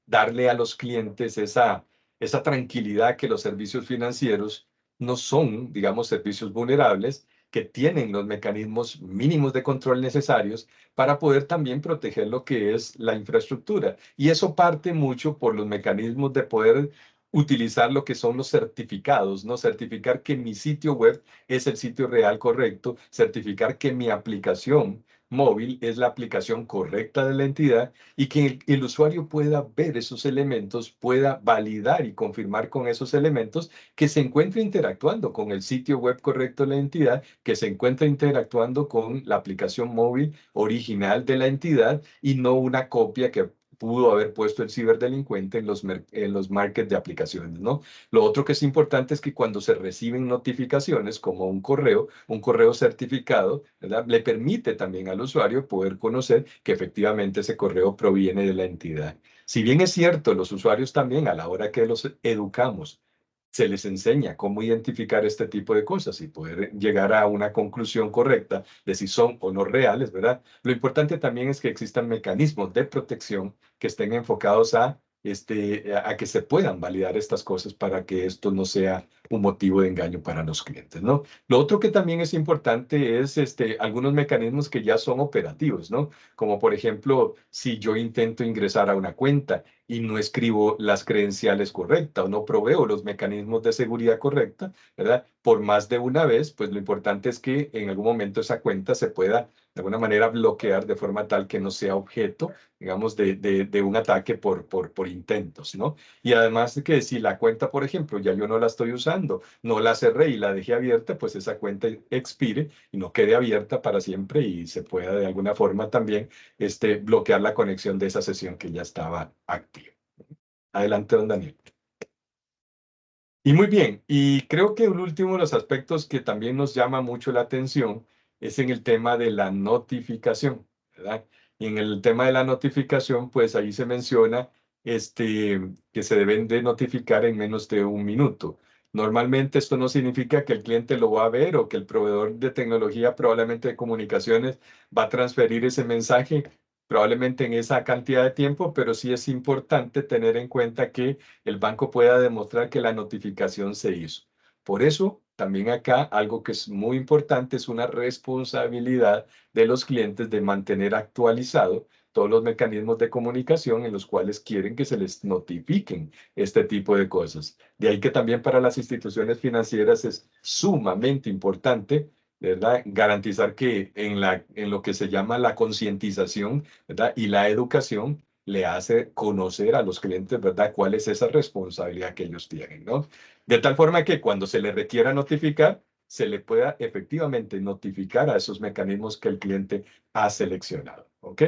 darle a los clientes esa tranquilidad que los servicios financieros no son, digamos, servicios vulnerables, que tienen los mecanismos mínimos de control necesarios para poder también proteger lo que es la infraestructura. Y eso parte mucho por los mecanismos de poder utilizar lo que son los certificados, ¿no? Certificar que mi sitio web es el sitio real correcto, certificar que mi aplicación móvil es la aplicación correcta de la entidad y que el usuario pueda ver esos elementos, pueda validar y confirmar con esos elementos que se encuentre interactuando con el sitio web correcto de la entidad, que se encuentre interactuando con la aplicación móvil original de la entidad y no una copia que pudo haber puesto el ciberdelincuente en los markets de aplicaciones, ¿no? Lo otro que es importante es que cuando se reciben notificaciones como un correo certificado, ¿verdad? Le permite también al usuario poder conocer que efectivamente ese correo proviene de la entidad. Si bien es cierto, los usuarios también a la hora que los educamos, se les enseña cómo identificar este tipo de cosas y poder llegar a una conclusión correcta de si son o no reales, ¿verdad? Lo importante también es que existan mecanismos de protección que estén enfocados a que se puedan validar estas cosas para que esto no sea un motivo de engaño para los clientes, ¿no? Lo otro que también es importante es algunos mecanismos que ya son operativos, ¿no? Como por ejemplo, si yo intento ingresar a una cuenta y no escribo las credenciales correctas o no proveo los mecanismos de seguridad correcta, ¿verdad? Por más de una vez, pues lo importante es que en algún momento esa cuenta se pueda de alguna manera bloquear de forma tal que no sea objeto, digamos, de un ataque por intentos, ¿no? Y además de que si la cuenta, por ejemplo, ya yo no la estoy usando, no la cerré y la dejé abierta, pues esa cuenta expire y no quede abierta para siempre y se pueda de alguna forma también bloquear la conexión de esa sesión que ya estaba activa. Adelante, don Daniel. Y muy bien, y creo que el último de los aspectos que también nos llama mucho la atención es en el tema de la notificación, ¿verdad? Y en el tema de la notificación, pues ahí se menciona que se deben de notificar en menos de 1 minuto. Normalmente esto no significa que el cliente lo va a ver o que el proveedor de tecnología, probablemente de comunicaciones, va a transferir ese mensaje probablemente en esa cantidad de tiempo, pero sí es importante tener en cuenta que el banco pueda demostrar que la notificación se hizo. Por eso, también acá algo que es muy importante es una responsabilidad de los clientes de mantener actualizado todos los mecanismos de comunicación en los cuales quieren que se les notifiquen este tipo de cosas. De ahí que también para las instituciones financieras es sumamente importante, ¿verdad? Garantizar que en lo que se llama la concientización, ¿verdad? Y la educación le hace conocer a los clientes, ¿verdad? Cuál es esa responsabilidad que ellos tienen, ¿no? De tal forma que cuando se le requiera notificar, se le pueda efectivamente notificar a esos mecanismos que el cliente ha seleccionado, ¿ok?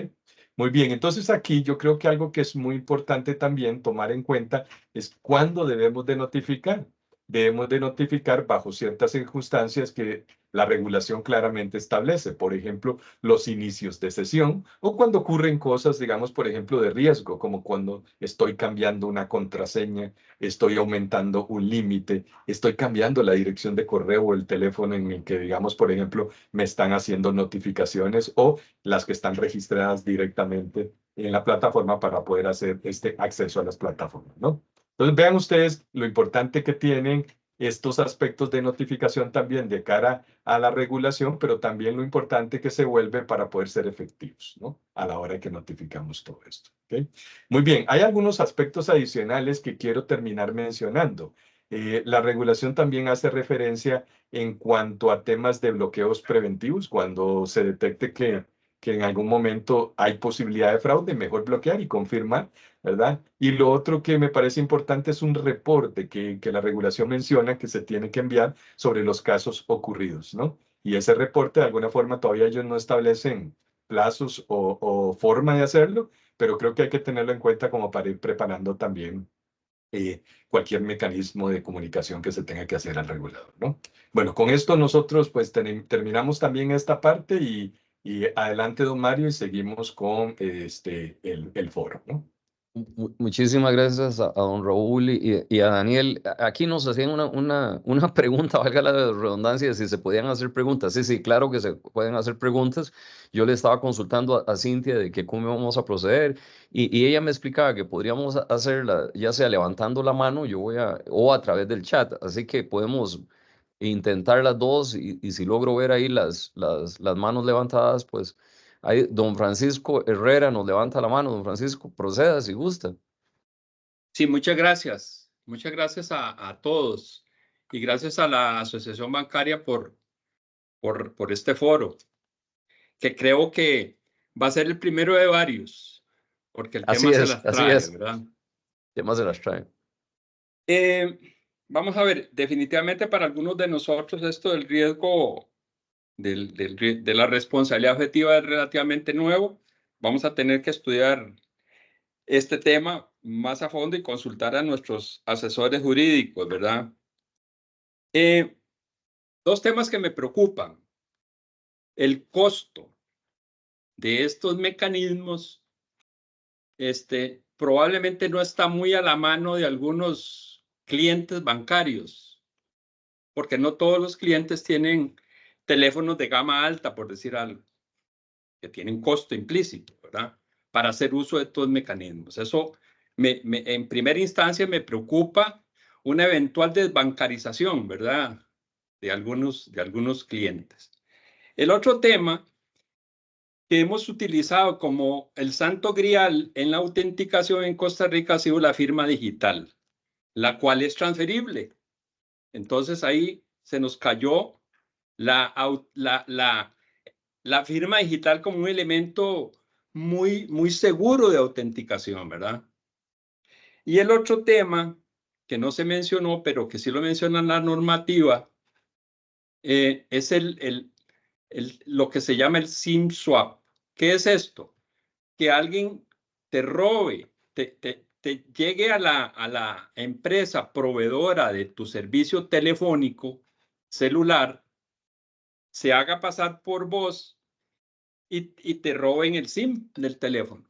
Muy bien, entonces aquí yo creo que algo que es muy importante también tomar en cuenta es cuándo debemos de notificar. Debemos de notificar bajo ciertas circunstancias que la regulación claramente establece. Por ejemplo, los inicios de sesión o cuando ocurren cosas, digamos, por ejemplo, de riesgo, como cuando estoy cambiando una contraseña, estoy aumentando un límite, estoy cambiando la dirección de correo o el teléfono en el que, digamos, por ejemplo, me están haciendo notificaciones o las que están registradas directamente en la plataforma para poder hacer este acceso a las plataformas, ¿no? Entonces, vean ustedes lo importante que tienen estos aspectos de notificación también de cara a la regulación, pero también lo importante que se vuelve para poder ser efectivos, ¿no? A la hora que notificamos todo esto, ¿ok? Muy bien, hay algunos aspectos adicionales que quiero terminar mencionando. La regulación también hace referencia en cuanto a temas de bloqueos preventivos, cuando se detecte que en algún momento hay posibilidad de fraude, mejor bloquear y confirmar, ¿verdad? Y lo otro que me parece importante es un reporte que la regulación menciona que se tiene que enviar sobre los casos ocurridos, ¿no? Y ese reporte, de alguna forma, todavía ellos no establecen plazos o forma de hacerlo, pero creo que hay que tenerlo en cuenta como para ir preparando también cualquier mecanismo de comunicación que se tenga que hacer al regulador, ¿no? Bueno, con esto nosotros pues terminamos también esta parte y adelante, don Mario, y seguimos con el foro, ¿no?
Muchísimas gracias a don Raúl y a Daniel. Aquí nos hacían una pregunta, valga la redundancia, si se podían hacer preguntas. Sí, sí, claro que se pueden hacer preguntas. Yo le estaba consultando a Cintia de que cómo vamos a proceder y ella me explicaba que podríamos hacerla ya sea levantando la mano, o a través del chat. Así que podemos intentar las dos y si logro ver ahí las manos levantadas, pues ahí don Francisco Herrera nos levanta la mano. Don Francisco, proceda si gusta.
Sí, muchas gracias. Muchas gracias a todos y gracias a la Asociación Bancaria por este foro. que creo que va a ser el primero de varios, porque el
Así
tema se
es,
las
así
trae,
es.
¿verdad?
Temas se las traen.
Vamos a ver, definitivamente para algunos de nosotros esto del riesgo de la responsabilidad objetiva es relativamente nuevo. Vamos a tener que estudiar este tema más a fondo y consultar a nuestros asesores jurídicos, ¿verdad? Dos temas que me preocupan. El costo de estos mecanismos probablemente no está muy a la mano de algunos clientes bancarios, porque no todos los clientes tienen teléfonos de gama alta, por decir algo, que tienen costo implícito, ¿verdad? Para hacer uso de estos mecanismos. Eso en primera instancia me preocupa una eventual desbancarización, ¿verdad? De algunos clientes. El otro tema que hemos utilizado como el santo grial en la autenticación en Costa Rica ha sido la firma digital, la cual es transferible. Entonces ahí se nos cayó la firma digital como un elemento muy seguro de autenticación, ¿verdad? Y el otro tema que no se mencionó, pero que sí lo menciona la normativa, es lo que se llama el SIM swap. ¿Qué es esto? Que alguien te robe, te llegue a la empresa proveedora de tu servicio telefónico celular, se haga pasar por vos y te roben el SIM del teléfono.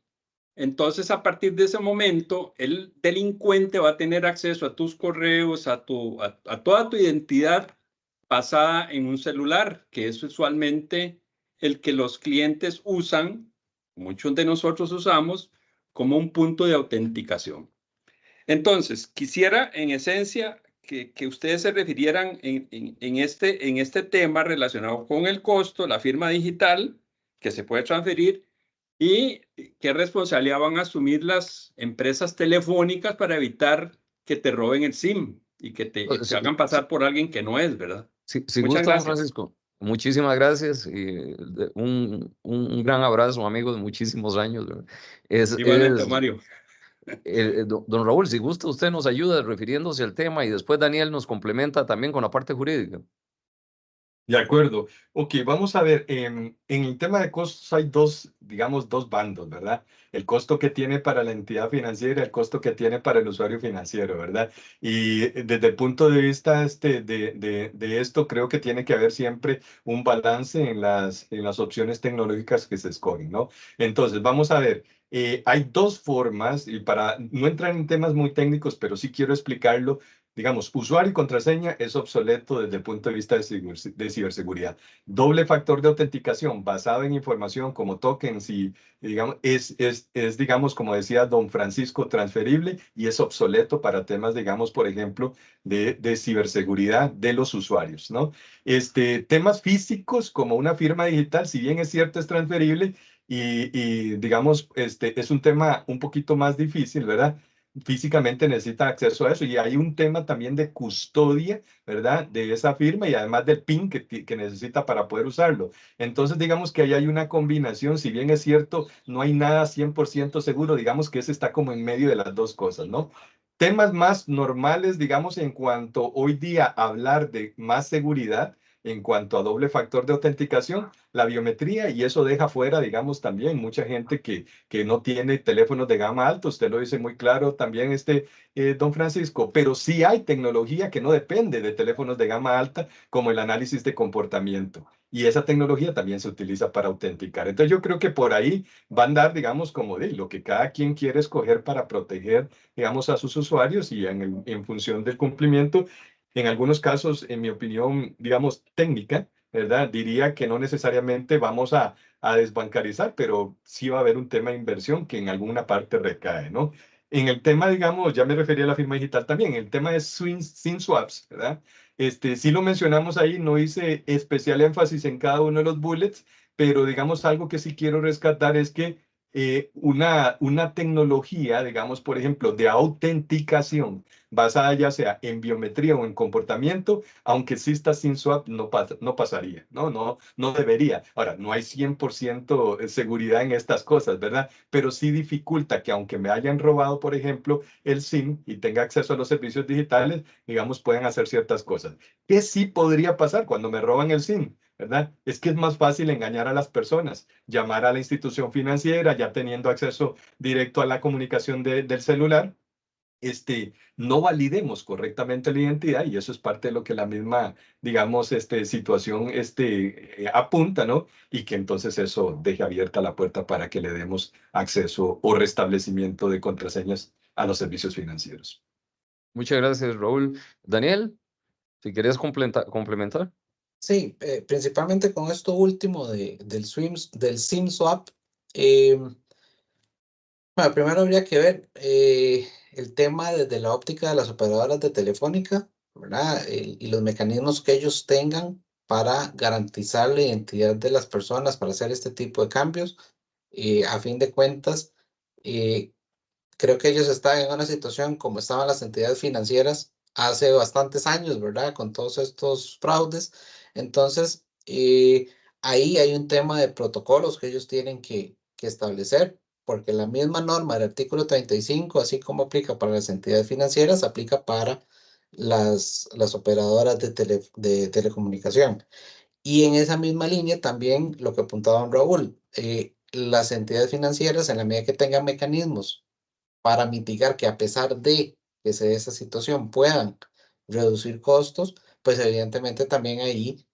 Entonces, a partir de ese momento, el delincuente va a tener acceso a tus correos, a toda tu identidad basada en un celular, que es usualmente el que los clientes usan, muchos de nosotros usamos, como un punto de autenticación. Entonces, quisiera en esencia que ustedes se refirieran en este tema relacionado con el costo, la firma digital, que se puede transferir, y qué responsabilidad van a asumir las empresas telefónicas para evitar que te roben el SIM y que te hagan pasar por alguien que no es, ¿verdad?
Si
Muchas
gusta, don
gracias.
Francisco, muchísimas gracias y un gran abrazo, amigo de muchísimos años. ¿Verdad?
Igualmente, Mario.
Don Raúl, si gusta, usted nos ayuda refiriéndose al tema y después Daniel nos complementa también con la parte jurídica.
De acuerdo. Ok, vamos a ver, en el tema de costos hay digamos, dos bandos, ¿verdad? El costo que tiene para la entidad financiera y el costo que tiene para el usuario financiero, ¿verdad? Y desde el punto de vista de esto, creo que tiene que haber siempre un balance en las opciones tecnológicas que se escogen, ¿no? Entonces, vamos a ver. Hay dos formas, y para no entrar en temas muy técnicos, pero sí quiero explicarlo. Digamos, usuario y contraseña es obsoleto desde el punto de vista de ciberseguridad. Doble factor de autenticación basado en información como tokens y, digamos, digamos, como decía don Francisco, transferible y es obsoleto para temas, digamos, por ejemplo, de ciberseguridad de los usuarios, ¿no? Temas físicos como una firma digital, si bien es cierto, es transferible y digamos, es un tema un poquito más difícil, ¿verdad? Físicamente necesita acceso a eso y hay un tema también de custodia, ¿verdad? De esa firma y además del PIN que necesita para poder usarlo. Entonces, digamos que ahí hay una combinación, si bien es cierto, no hay nada 100% seguro, digamos que ese está como en medio de las dos cosas, ¿no? Temas más normales, digamos, en cuanto hoy día hablar de más seguridad, en cuanto a doble factor de autenticación, la biometría, y eso deja fuera, digamos, también mucha gente que no tiene teléfonos de gama alta, usted lo dice muy claro también, don Francisco, pero sí hay tecnología que no depende de teléfonos de gama alta, como el análisis de comportamiento. Y esa tecnología también se utiliza para autenticar. Entonces yo creo que por ahí va a andar, digamos, como de lo que cada quien quiere escoger para proteger, digamos, a sus usuarios y en función del cumplimiento. En algunos casos, en mi opinión, digamos, técnica, ¿verdad? Diría que no necesariamente vamos a desbancarizar, pero sí va a haber un tema de inversión que en alguna parte recae, ¿no? En el tema, digamos, ya me refería a la firma digital también, el tema de SIM swaps, ¿verdad? Sí lo mencionamos ahí, no hice especial énfasis en cada uno de los bullets, pero digamos algo que sí quiero rescatar es que una tecnología, digamos, por ejemplo, de autenticación basada ya sea en biometría o en comportamiento, aunque exista SIM swap, no pasaría, no debería. Ahora, no hay 100% seguridad en estas cosas, ¿verdad? Pero sí dificulta que aunque me hayan robado, por ejemplo, el SIM y tenga acceso a los servicios digitales, digamos, puedan hacer ciertas cosas. ¿Qué sí podría pasar cuando me roban el SIM? ¿Verdad? Es que es más fácil engañar a las personas, llamar a la institución financiera ya teniendo acceso directo a la comunicación del celular. No validemos correctamente la identidad y eso es parte de lo que la misma, digamos, situación apunta, ¿no? Y que entonces eso deje abierta la puerta para que le demos acceso o restablecimiento de contraseñas a los servicios financieros.
Muchas gracias, Raúl. Daniel, si quieres complementar.
Sí, principalmente con esto último del SIM swap. Bueno, primero habría que ver el tema desde la óptica de las operadoras de telefónica, ¿verdad? Y los mecanismos que ellos tengan para garantizar la identidad de las personas para hacer este tipo de cambios. A fin de cuentas, eh, creo que ellos están en una situación como estaban las entidades financieras hace bastantes años, ¿verdad? Con todos estos fraudes. Entonces, ahí hay un tema de protocolos que ellos tienen que establecer, porque la misma norma del artículo 35, así como aplica para las entidades financieras, aplica para las operadoras de telecomunicación. Y en esa misma línea también lo que apuntaba don Raúl, las entidades financieras, en la medida que tengan mecanismos para mitigar que a pesar de que se dé esa situación puedan reducir costos, pues evidentemente también ahí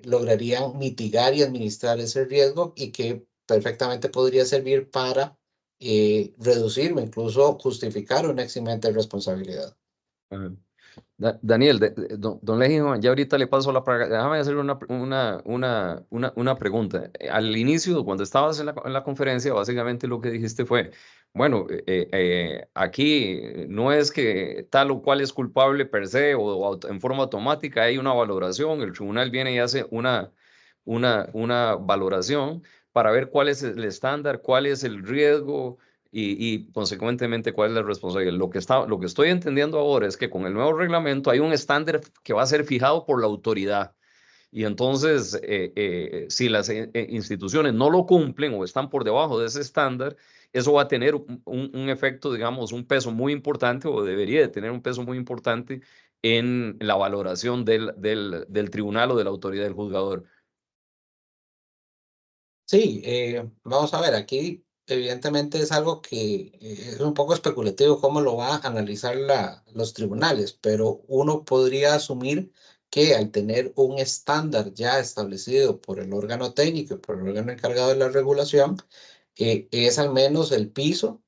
lograrían mitigar y administrar ese riesgo y que perfectamente podría servir para reducir o incluso justificar una eximente de responsabilidad.
Ajá. Daniel, don Legio, ya ahorita le paso la palabra. Déjame hacer una pregunta. Al inicio, cuando estabas en la conferencia, básicamente lo que dijiste fue, bueno, aquí no es que tal o cual es culpable per se o en forma automática, hay una valoración, el tribunal viene y hace una valoración para ver cuál es el estándar, cuál es el riesgo y consecuentemente cuál es la responsabilidad. Lo que estoy entendiendo ahora es que con el nuevo reglamento hay un estándar que va a ser fijado por la autoridad. Y entonces, si las instituciones no lo cumplen o están por debajo de ese estándar, eso va a tener un efecto, digamos, un peso muy importante o debería de tener un peso muy importante en la valoración del tribunal o de la autoridad del juzgador.
Sí, vamos a ver, aquí evidentemente es algo que es un poco especulativo cómo lo va a analizar los tribunales, pero uno podría asumir que al tener un estándar ya establecido por el órgano técnico y por el órgano encargado de la regulación, es al menos el piso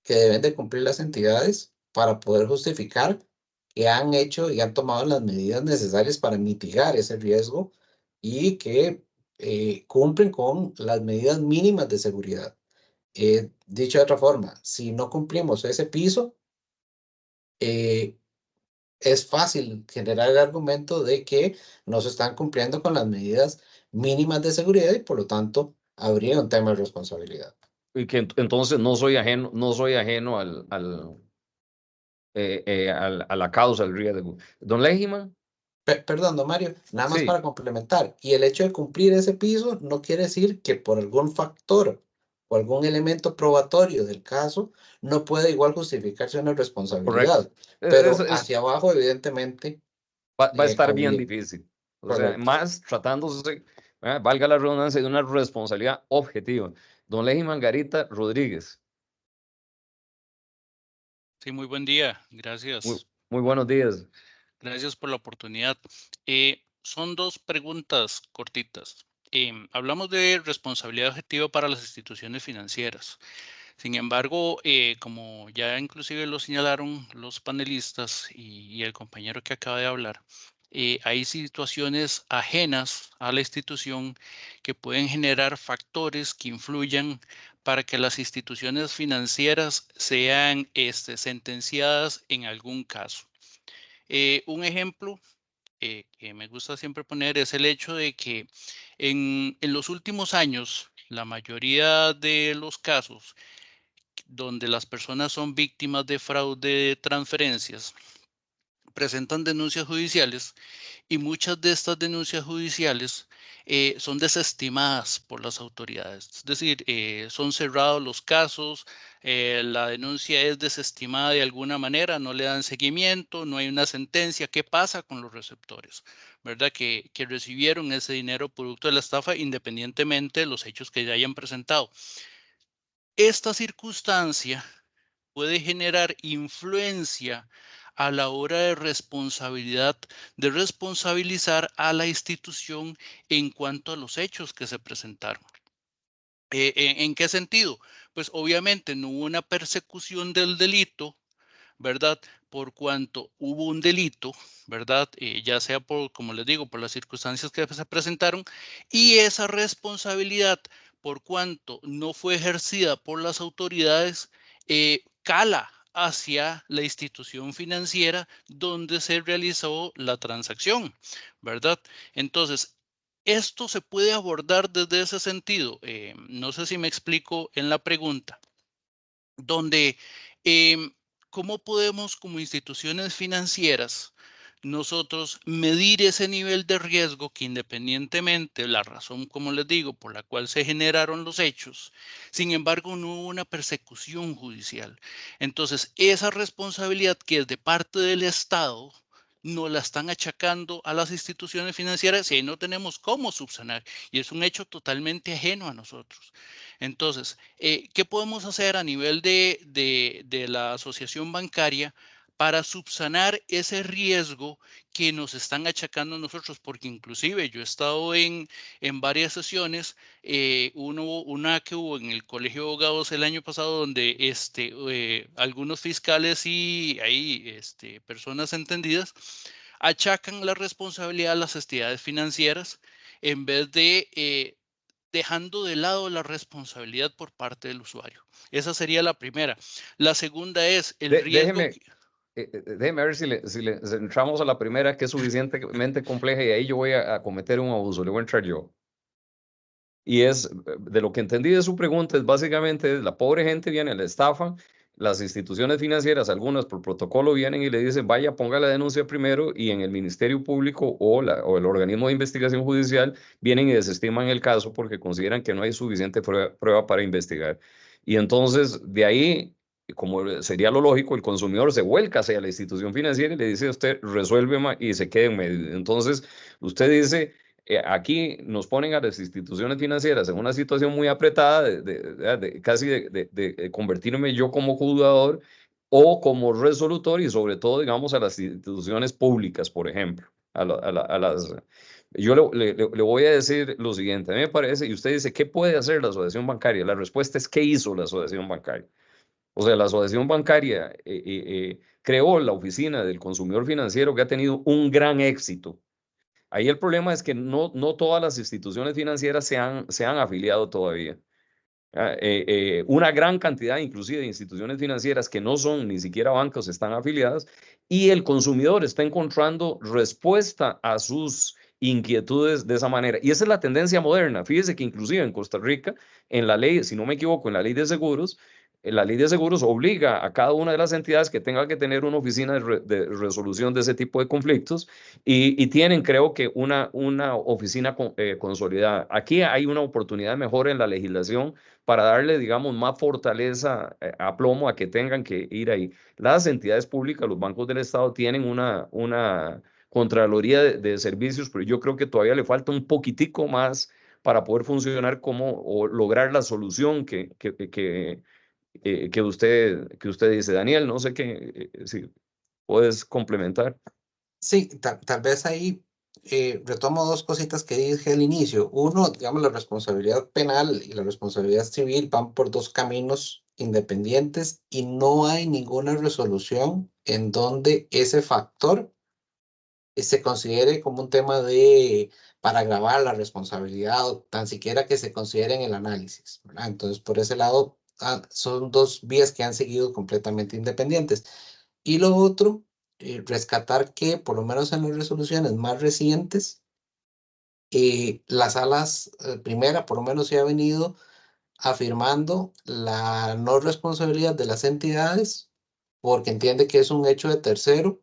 que deben de cumplir las entidades para poder justificar que han hecho y han tomado las medidas necesarias para mitigar ese riesgo y que cumplen con las medidas mínimas de seguridad. Dicho de otra forma, si no cumplimos ese piso, eh, es fácil generar el argumento de que no se están cumpliendo con las medidas mínimas de seguridad y por lo tanto habría un tema de responsabilidad.
Y que entonces no soy ajeno a la causa del riesgo. Don Legiman,
Perdón, don Mario, nada más
sí,
para complementar. Y el hecho de cumplir ese piso no quiere decir que por algún factor o algún elemento probatorio del caso no puede igual justificarse una
correcto.
responsabilidad. Pero
Es,
hacia abajo, evidentemente,
va a estar bien
habría.
difícil. O sea,
Correcto.
más tratándose, valga la redundancia, de una responsabilidad objetiva. Don Legiman Garita Rodríguez,
Sí, muy buen día.
muy,
Gracias.
muy buenos días.
Gracias por la oportunidad. Son dos preguntas cortitas. Hablamos de responsabilidad objetiva para las instituciones financieras. Sin embargo, como ya inclusive lo señalaron los panelistas y el compañero que acaba de hablar, hay situaciones ajenas a la institución que pueden generar factores que influyan para que las instituciones financieras sean sentenciadas en algún caso. Un ejemplo que me gusta siempre poner es el hecho de que en los últimos años la mayoría de los casos donde las personas son víctimas de fraude de transferencias presentan denuncias judiciales y muchas de estas denuncias judiciales son desestimadas por las autoridades. Es decir, son cerrados los casos, la denuncia es desestimada de alguna manera, no le dan seguimiento, no hay una sentencia. ¿Qué pasa con los receptores? ¿Verdad? Que recibieron ese dinero producto de la estafa independientemente de los hechos que ya hayan presentado. Esta circunstancia puede generar influencia a la hora de responsabilizar a la institución en cuanto a los hechos que se presentaron. ¿En qué sentido? Pues obviamente no hubo una persecución del delito, ¿verdad? Por cuanto hubo un delito, ¿verdad? Ya sea por, como les digo, por las circunstancias que se presentaron, y esa responsabilidad, por cuanto no fue ejercida por las autoridades, cala hacia la institución financiera donde se realizó la transacción, ¿verdad? Entonces, esto se puede abordar desde ese sentido. No sé si me explico en la pregunta, donde ¿cómo podemos como instituciones financieras nosotros medir ese nivel de riesgo que independientemente de la razón, como les digo, por la cual se generaron los hechos, sin embargo no hubo una persecución judicial? Entonces, esa responsabilidad que es de parte del Estado, no la están achacando a las instituciones financieras y ahí no tenemos cómo subsanar. Y es un hecho totalmente ajeno a nosotros. Entonces, ¿qué podemos hacer a nivel de la asociación bancaria para subsanar ese riesgo que nos están achacando a nosotros? Porque inclusive yo he estado en varias sesiones, una que hubo en el Colegio de Abogados el año pasado, donde algunos fiscales y ahí personas entendidas achacan la responsabilidad a las entidades financieras en vez de dejando de lado la responsabilidad por parte del usuario. Esa sería la primera. La segunda es el riesgo.
Déjeme ver si le entramos a la primera, que es suficientemente compleja, y ahí yo voy a cometer un abuso, le voy a entrar yo. Y es, de lo que entendí de su pregunta, es básicamente, la pobre gente viene, la estafa, las instituciones financieras, algunas por protocolo vienen y le dicen, vaya, ponga la denuncia primero, y en el Ministerio Público o el organismo de investigación judicial vienen y desestiman el caso porque consideran que no hay suficiente prueba para investigar. Y entonces, de ahí, como sería lo lógico, el consumidor se vuelca hacia la institución financiera y le dice a usted, resuelve y se quede en medio. Entonces, usted dice, aquí nos ponen a las instituciones financieras en una situación muy apretada, casi de convertirme yo como jugador o como resolutor, y sobre todo, digamos, a las instituciones públicas, por ejemplo. Yo le voy a decir lo siguiente, a mí me parece, y usted dice, ¿qué puede hacer la asociación bancaria? La respuesta es, ¿qué hizo la asociación bancaria? O sea, la asociación bancaria creó la oficina del consumidor financiero, que ha tenido un gran éxito. Ahí el problema es que no todas las instituciones financieras se han afiliado todavía. Una gran cantidad, inclusive, de instituciones financieras que no son ni siquiera bancos están afiliadas, y el consumidor está encontrando respuesta a sus inquietudes de esa manera. Y esa es la tendencia moderna. Fíjese que inclusive en Costa Rica, en la ley, si no me equivoco, en la ley de seguros obliga a cada una de las entidades que tenga que tener una oficina de resolución de ese tipo de conflictos, y tienen, creo que, una oficina consolidada. Aquí hay una oportunidad mejor en la legislación para darle, digamos, más fortaleza, aplomo a que tengan que ir ahí. Las entidades públicas, los bancos del Estado tienen una Contraloría de Servicios, pero yo creo que todavía le falta un poquitico más para poder funcionar o lograr la solución que usted dice. Daniel, no sé si puedes complementar.
Sí, tal vez ahí retomo dos cositas que dije al inicio. Uno, digamos, la responsabilidad penal y la responsabilidad civil van por dos caminos independientes y no hay ninguna resolución en donde ese factor se considere como un tema para agravar la responsabilidad o tan siquiera que se considere en el análisis, ¿verdad? Entonces, por ese lado, son dos vías que han seguido completamente independientes. Y lo otro, rescatar que por lo menos en las resoluciones más recientes, las salas primera, por lo menos, se ha venido afirmando la no responsabilidad de las entidades porque entiende que es un hecho de tercero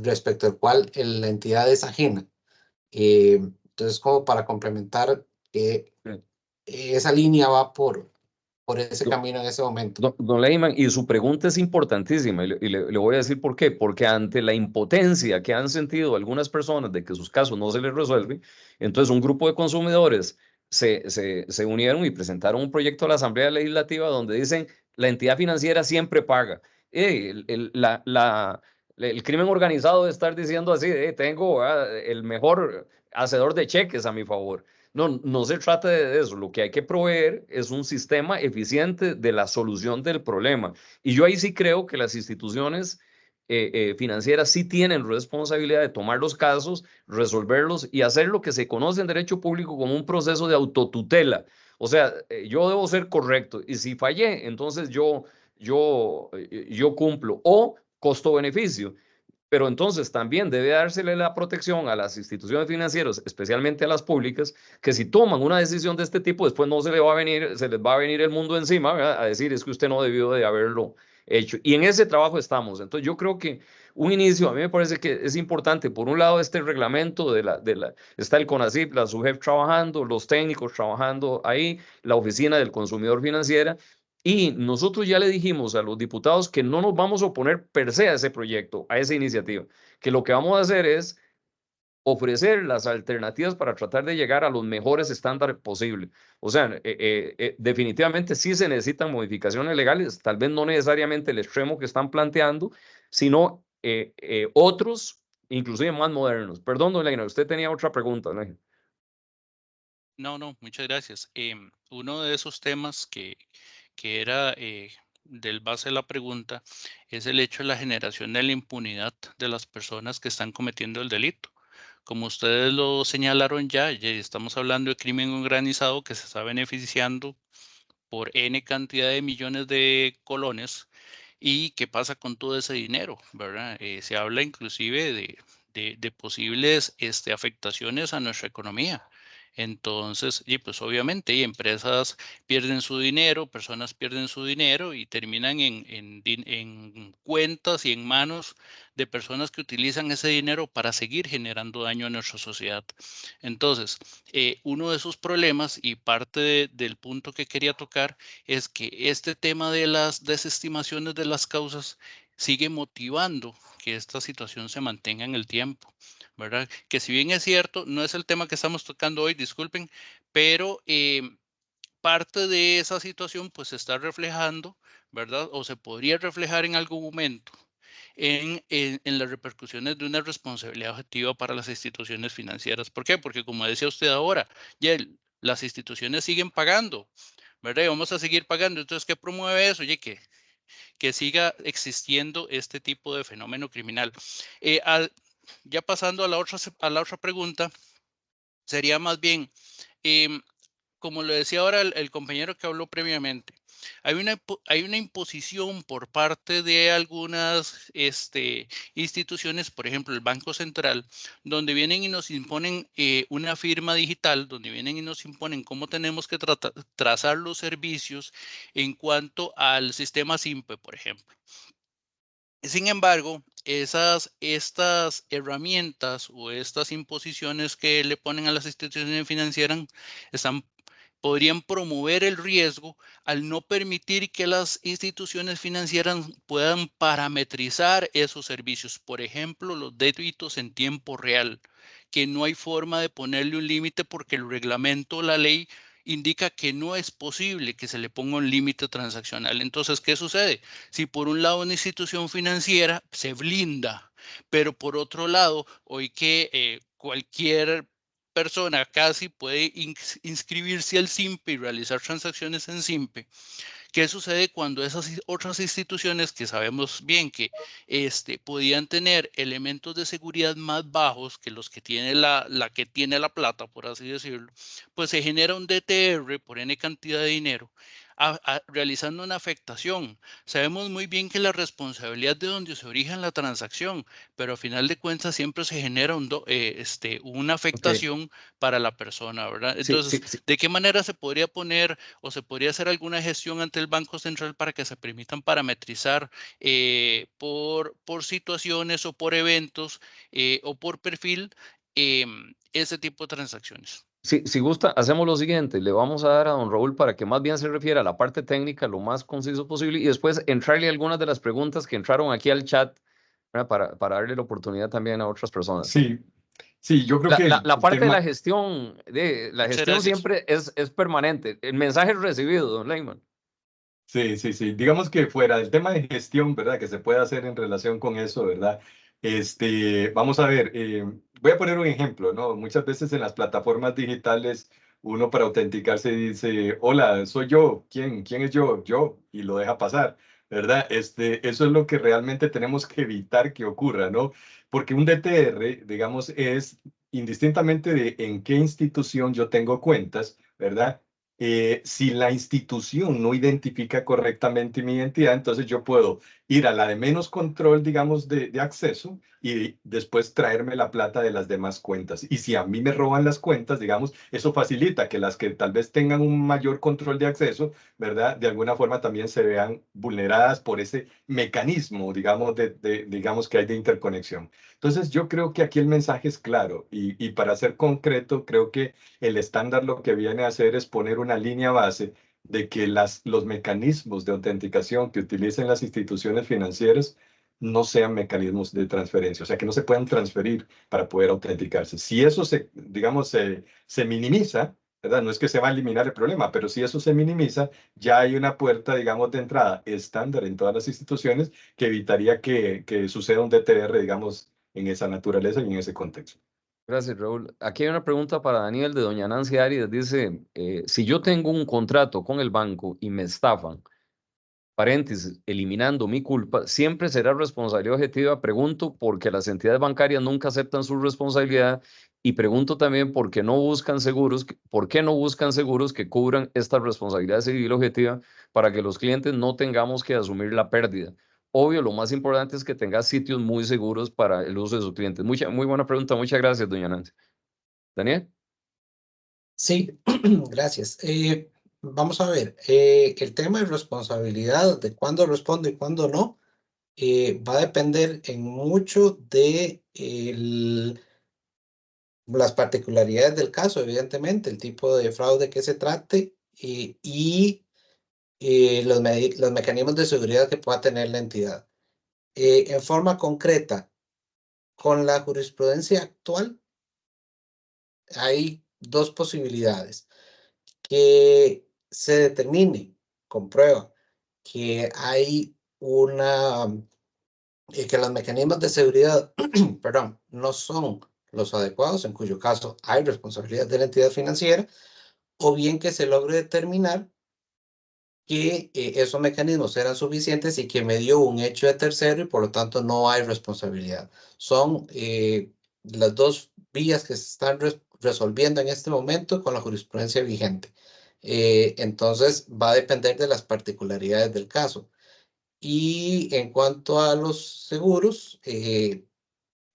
respecto al cual la entidad es ajena. Entonces, como para complementar, esa línea va por ese camino en ese momento.
Don Lehman, y su pregunta es importantísima, y le voy a decir por qué. Porque ante la impotencia que han sentido algunas personas de que sus casos no se les resuelven, entonces un grupo de consumidores se unieron y presentaron un proyecto a la Asamblea Legislativa donde dicen la entidad financiera siempre paga. El crimen organizado de estar diciendo así, tengo el mejor hacedor de cheques a mi favor. No, no se trata de eso. Lo que hay que proveer es un sistema eficiente de la solución del problema. Y yo ahí sí creo que las instituciones financieras sí tienen responsabilidad de tomar los casos, resolverlos y hacer lo que se conoce en derecho público como un proceso de autotutela. O sea, yo debo ser correcto y si fallé, entonces yo cumplo. O costo-beneficio. Pero entonces también debe dársele la protección a las instituciones financieras, especialmente a las públicas, que si toman una decisión de este tipo, después no se les va a venir el mundo encima, ¿verdad? A decir es que usted no debió de haberlo hecho. Y en ese trabajo estamos. Entonces yo creo que un inicio, a mí me parece que es importante, por un lado, este reglamento está el CONACYT, la SUGEF trabajando, los técnicos trabajando ahí, la oficina del consumidor financiera. Y nosotros ya le dijimos a los diputados que no nos vamos a oponer per se a ese proyecto, a esa iniciativa, que lo que vamos a hacer es ofrecer las alternativas para tratar de llegar a los mejores estándares posibles. O sea, definitivamente sí se necesitan modificaciones legales, tal vez no necesariamente el extremo que están planteando, sino otros, inclusive más modernos. Perdón, don Leina, usted tenía otra pregunta, ¿no?
No, muchas gracias. Uno de esos temas que era del base de la pregunta es el hecho de la generación de la impunidad de las personas que están cometiendo el delito. Como ustedes lo señalaron ya estamos hablando de crimen organizado que se está beneficiando por N cantidad de millones de colones. ¿Y qué pasa con todo ese dinero? ¿Verdad? Se habla inclusive de posibles afectaciones a nuestra economía. Entonces, y pues obviamente, y empresas pierden su dinero, personas pierden su dinero y terminan en cuentas y en manos de personas que utilizan ese dinero para seguir generando daño a nuestra sociedad. Entonces, uno de esos problemas y parte del punto que quería tocar es que este tema de las desestimaciones de las causas sigue motivando que esta situación se mantenga en el tiempo, ¿verdad? Que si bien es cierto, no es el tema que estamos tocando hoy, disculpen, pero parte de esa situación pues se está reflejando, ¿verdad? O se podría reflejar en algún momento en las repercusiones de una responsabilidad objetiva para las instituciones financieras. ¿Por qué? Porque como decía usted ahora, ya las instituciones siguen pagando, ¿verdad? Y vamos a seguir pagando. Entonces, ¿qué promueve eso? Oye, que siga existiendo este tipo de fenómeno criminal. Ya pasando a la otra pregunta, sería más bien, como lo decía ahora el compañero que habló previamente, hay una imposición por parte de algunas instituciones, por ejemplo, el Banco Central, donde vienen y nos imponen una firma digital, donde vienen y nos imponen cómo tenemos que trazar los servicios en cuanto al sistema SIMPE, por ejemplo. Sin embargo, estas herramientas o estas imposiciones que le ponen a las instituciones financieras podrían promover el riesgo al no permitir que las instituciones financieras puedan parametrizar esos servicios. Por ejemplo, los débitos en tiempo real, que no hay forma de ponerle un límite porque el reglamento, la ley, indica que no es posible que se le ponga un límite transaccional. Entonces, ¿qué sucede? Si por un lado una institución financiera se blinda, pero por otro lado, hoy que cualquier persona casi puede inscribirse al SIMPE y realizar transacciones en SIMPE. ¿Qué sucede cuando esas otras instituciones que sabemos bien que podían tener elementos de seguridad más bajos que los que tiene la que tiene la plata, por así decirlo, pues se genera un DTR por N cantidad de dinero realizando una afectación. Sabemos muy bien que la responsabilidad de donde se origina la transacción, pero a final de cuentas siempre se genera una
Ok,
afectación para la persona, ¿verdad?
sí,
Entonces,
sí, sí.
¿de qué manera se podría poner o se podría hacer alguna gestión ante el Banco Central para que se permitan parametrizar por situaciones o por eventos o por perfil ese tipo de transacciones?
Si gusta, hacemos lo siguiente, le vamos a dar a don Raúl para que más bien se refiera a la parte técnica lo más conciso posible y después entrarle algunas de las preguntas que entraron aquí al chat, ¿verdad? Para darle la oportunidad también a otras personas.
Sí, sí, yo creo que
La
el
parte de
tema,
la
Muchas
gestión
gracias.
siempre es permanente. El mensaje es recibido, don Leyman.
sí, sí, sí, digamos que fuera del tema de gestión, ¿verdad? Que se puede hacer en relación con eso, ¿verdad? Vamos a ver, voy a poner un ejemplo, ¿no? Muchas veces en las plataformas digitales uno para autenticarse dice, hola, soy yo, ¿quién es yo? Yo, y lo deja pasar, ¿verdad? Eso es lo que realmente tenemos que evitar que ocurra, ¿no? Porque un DTR, digamos, es indistintamente de en qué institución yo tengo cuentas, ¿verdad? Si la institución no identifica correctamente mi identidad, entonces yo puedo ir a la de menos control, digamos, de acceso y después traerme la plata de las demás cuentas. Y si a mí me roban las cuentas, digamos, eso facilita que las que tal vez tengan un mayor control de acceso, ¿verdad? De alguna forma también se vean vulneradas por ese mecanismo, digamos, digamos que hay de interconexión. Entonces yo creo que aquí el mensaje es claro y para ser concreto, creo que el estándar lo que viene a hacer es poner una línea base de que los mecanismos de autenticación que utilicen las instituciones financieras no sean mecanismos de transferencia, o sea, que no se puedan transferir para poder autenticarse. Si eso digamos, se minimiza, ¿verdad? No es que se va a eliminar el problema, pero si eso se minimiza, ya hay una puerta, digamos, de entrada estándar en todas las instituciones que evitaría que suceda un DTR, digamos, en esa naturaleza y en ese contexto.
Gracias, Raúl. Aquí hay una pregunta para Daniel de doña Nancy Arias. Dice, si yo tengo un contrato con el banco y me estafan, paréntesis, eliminando mi culpa, siempre será responsabilidad objetiva. Pregunto porque las entidades bancarias nunca aceptan su responsabilidad y pregunto también por qué no buscan seguros, por qué no buscan seguros que cubran esta responsabilidad civil objetiva para que los clientes no tengamos que asumir la pérdida. Obvio, lo más importante es que tenga sitios muy seguros para el uso de sus clientes. Muy buena pregunta. Muchas gracias, doña Nancy. Daniel.
Sí, gracias. Vamos a ver, el tema de responsabilidad, de cuándo respondo y cuándo no, va a depender en mucho de las particularidades del caso, evidentemente, el tipo de fraude que se trate y los mecanismos de seguridad que pueda tener la entidad. En forma concreta, con la jurisprudencia actual, hay dos posibilidades. Que se determine con prueba que hay que los mecanismos de seguridad, perdón, no son los adecuados, en cuyo caso hay responsabilidad de la entidad financiera, o bien que se logre determinar que esos mecanismos eran suficientes y que me dio un hecho de tercero y por lo tanto no hay responsabilidad. Son las dos vías que se están resolviendo en este momento con la jurisprudencia vigente. Entonces va a depender de las particularidades del caso. Y en cuanto a los seguros,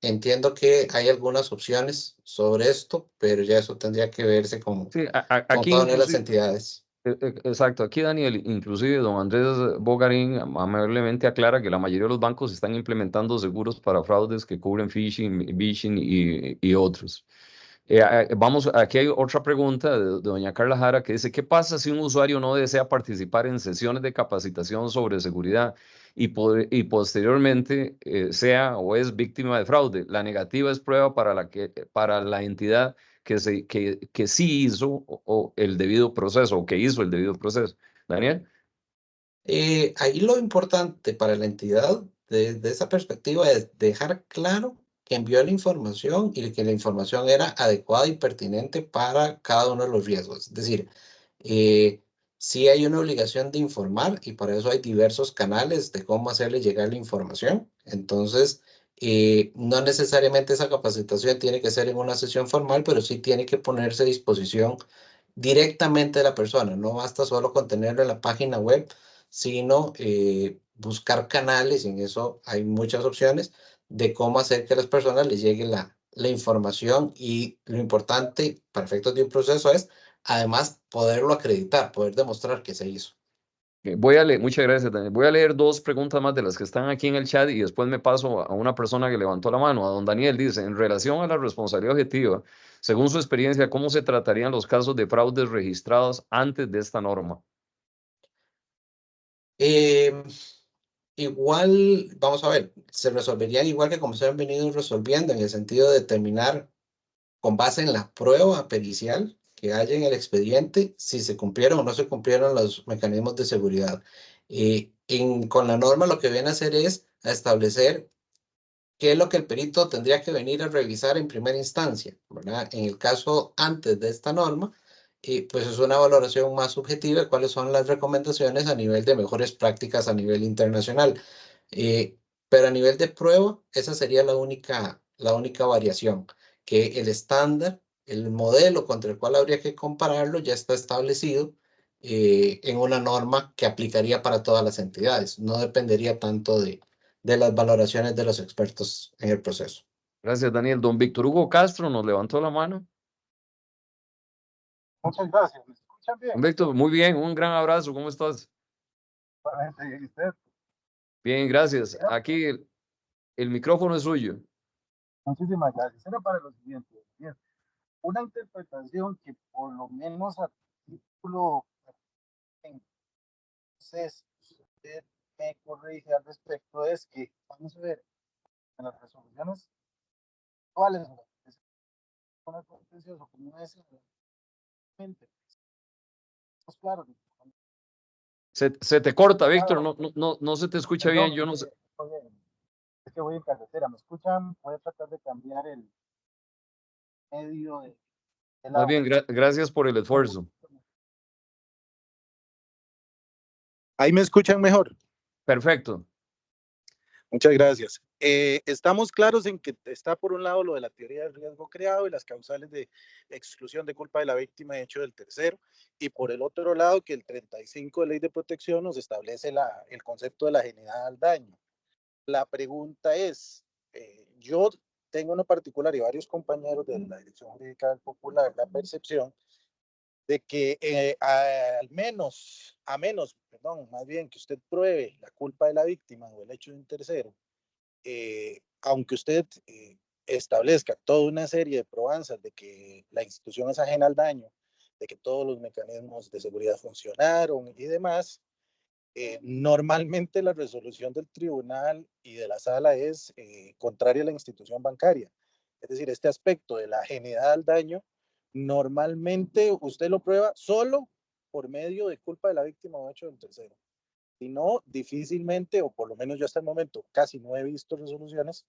entiendo que hay algunas opciones sobre esto, pero ya eso tendría que verse con
Sí, aquí
cada una de las
inclusive.
entidades.
Exacto, aquí Daniel, inclusive don Andrés Bogarín amablemente aclara que la mayoría de los bancos están implementando seguros para fraudes que cubren phishing y otros. Vamos, aquí hay otra pregunta de doña Carla Jara que dice, ¿qué pasa si un usuario no desea participar en sesiones de capacitación sobre seguridad y posteriormente sea o es víctima de fraude? La negativa es prueba para la entidad que sí hizo el debido proceso o que hizo el debido proceso. Daniel.
Ahí lo importante para la entidad desde esa perspectiva es dejar claro que envió la información y que la información era adecuada y pertinente para cada uno de los riesgos. Es decir, sí hay una obligación de informar y para eso hay diversos canales de cómo hacerle llegar la información. Entonces, no necesariamente esa capacitación tiene que ser en una sesión formal, pero sí tiene que ponerse a disposición directamente de la persona. No basta solo con tenerlo en la página web, sino buscar canales, y en eso hay muchas opciones de cómo hacer que a las personas les llegue la información, y lo importante para efectos de un proceso es además poderlo acreditar, poder demostrar que se hizo.
Voy a leer, muchas gracias, Daniel. Voy a leer dos preguntas más de las que están aquí en el chat y después me paso a una persona que levantó la mano, a don Daniel. Dice, en relación a la responsabilidad objetiva, según su experiencia, ¿cómo se tratarían los casos de fraudes registrados antes de esta norma?
Igual, vamos a ver, se resolverían igual que como se han venido resolviendo, en el sentido de determinar con base en la prueba pericial que haya en el expediente si se cumplieron o no se cumplieron los mecanismos de seguridad. Con la norma lo que viene a hacer es a establecer qué es lo que el perito tendría que venir a revisar en primera instancia, ¿verdad? En el caso antes de esta norma, pues es una valoración más subjetiva de cuáles son las recomendaciones a nivel de mejores prácticas a nivel internacional. Pero a nivel de prueba, esa sería la única variación, que el estándar, el modelo contra el cual habría que compararlo ya está establecido en una norma que aplicaría para todas las entidades. No dependería tanto de las valoraciones de los expertos en el proceso.
Gracias, Daniel. Don Víctor Hugo Castro nos levantó la mano.
Muchas gracias. ¿Me escuchan bien?
Don Víctor, muy bien, un gran abrazo. ¿Cómo estás?
Bien, usted.
Bien, gracias. Aquí el micrófono es suyo.
Muchísimas gracias. Era para lo siguiente. Bien. Una interpretación que por lo menos a título, entonces, usted me corrige al respecto, es que, vamos a ver, en las resoluciones, ¿cuáles son las contencioso como es? Pues claro.
Se te corta, Víctor, no se te escucha bien, yo no sé.
Es que voy en carretera, ¿me escuchan? Voy a tratar de cambiar el medio de...
Más bien, gracias por el esfuerzo.
Ahí me escuchan mejor.
Perfecto.
Muchas gracias. Estamos claros en que está por un lado lo de la teoría del riesgo creado y las causales de exclusión de culpa de la víctima hecho del tercero, y por el otro lado que el 35 de Ley de Protección nos establece el concepto de la ajenidad al daño. La pregunta es, yo tengo en particular y varios compañeros de la Dirección Jurídica del Popular la percepción de que más bien que usted pruebe la culpa de la víctima o el hecho de un tercero, aunque usted establezca toda una serie de probanzas de que la institución es ajena al daño, de que todos los mecanismos de seguridad funcionaron y demás, normalmente la resolución del tribunal y de la sala es contraria a la institución bancaria. Es decir, este aspecto de la ajenidad al daño, normalmente usted lo prueba solo por medio de culpa de la víctima o hecho del tercero. Si no, difícilmente, o por lo menos yo hasta el momento casi no he visto resoluciones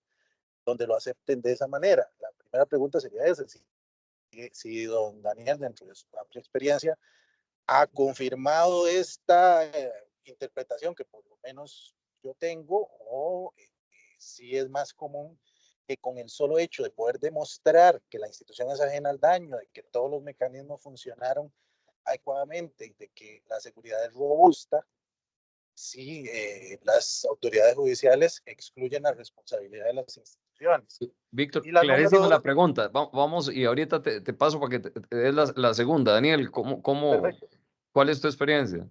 donde lo acepten de esa manera. La primera pregunta sería esa, si don Daniel, dentro de su amplia experiencia, ha confirmado esta interpretación que por lo menos yo tengo, o si es más común que con el solo hecho de poder demostrar que la institución es ajena al daño, de que todos los mecanismos funcionaron adecuadamente y de que la seguridad es robusta, sí, las autoridades judiciales excluyen la responsabilidad de las instituciones.
Víctor,
Y la
clarísima
número
la
dos,
pregunta. Vamos, y ahorita te paso para que te des la segunda. Daniel, ¿cuál es tu experiencia?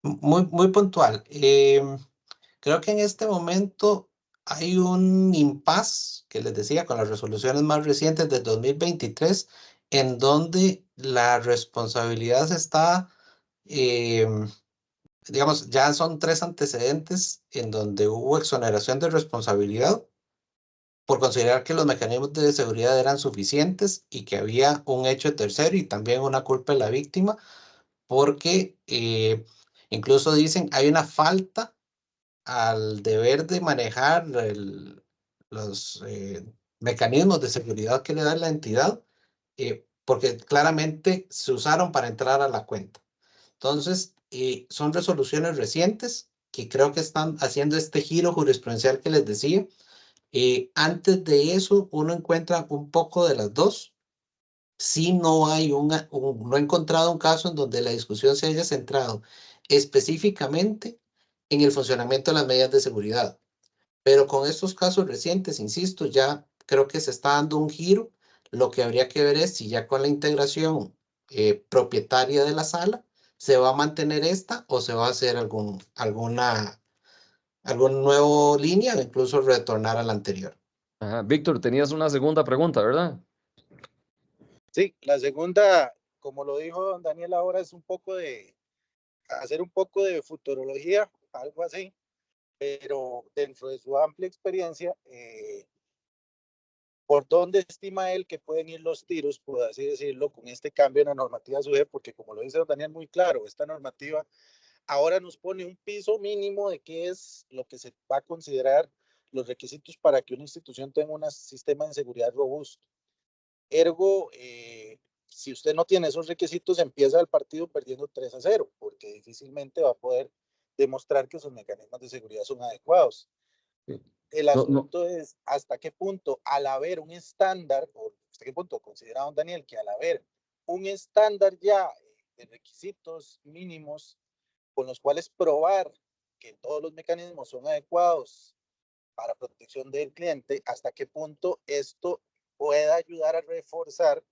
Muy puntual. Creo que en este momento hay un impasse, que les decía, con las resoluciones más recientes de 2023, en donde la responsabilidad está, digamos, ya son 3 antecedentes en donde hubo exoneración de responsabilidad por considerar que los mecanismos de seguridad eran suficientes y que había un hecho de tercero y también una culpa de la víctima, porque incluso dicen hay una falta al deber de manejar los mecanismos de seguridad que le da la entidad, porque claramente se usaron para entrar a la cuenta. Entonces, son resoluciones recientes que creo que están haciendo este giro jurisprudencial que les decía. Antes de eso, uno encuentra un poco de las dos. si no hay no he encontrado un caso en donde la discusión se haya centrado específicamente en el funcionamiento de las medidas de seguridad. Pero con estos casos recientes, insisto, ya creo que se está dando un giro. Lo que habría que ver es si ya con la integración propietaria de la sala se va a mantener esta o se va a hacer alguna nueva línea o incluso retornar a la anterior.
Ajá. Víctor, tenías una segunda pregunta, ¿verdad?
Sí, la segunda, como lo dijo don Daniel ahora, es un poco de hacer un poco de futurología, algo así, pero dentro de su amplia experiencia, ¿por dónde estima él que pueden ir los tiros, por así decirlo, con este cambio en la normativa SUGE? Porque como lo dice don Daniel muy claro, esta normativa ahora nos pone un piso mínimo de qué es lo que se va a considerar los requisitos para que una institución tenga un sistema de seguridad robusto. Ergo, si usted no tiene esos requisitos, empieza el partido perdiendo 3-0, porque difícilmente va a poder demostrar que sus mecanismos de seguridad son adecuados.
Sí.
El asunto es hasta qué punto, al haber un estándar, o hasta qué punto considera don Daniel que al haber un estándar ya de requisitos mínimos con los cuales probar que todos los mecanismos son adecuados para protección del cliente, hasta qué punto esto pueda ayudar a reforzar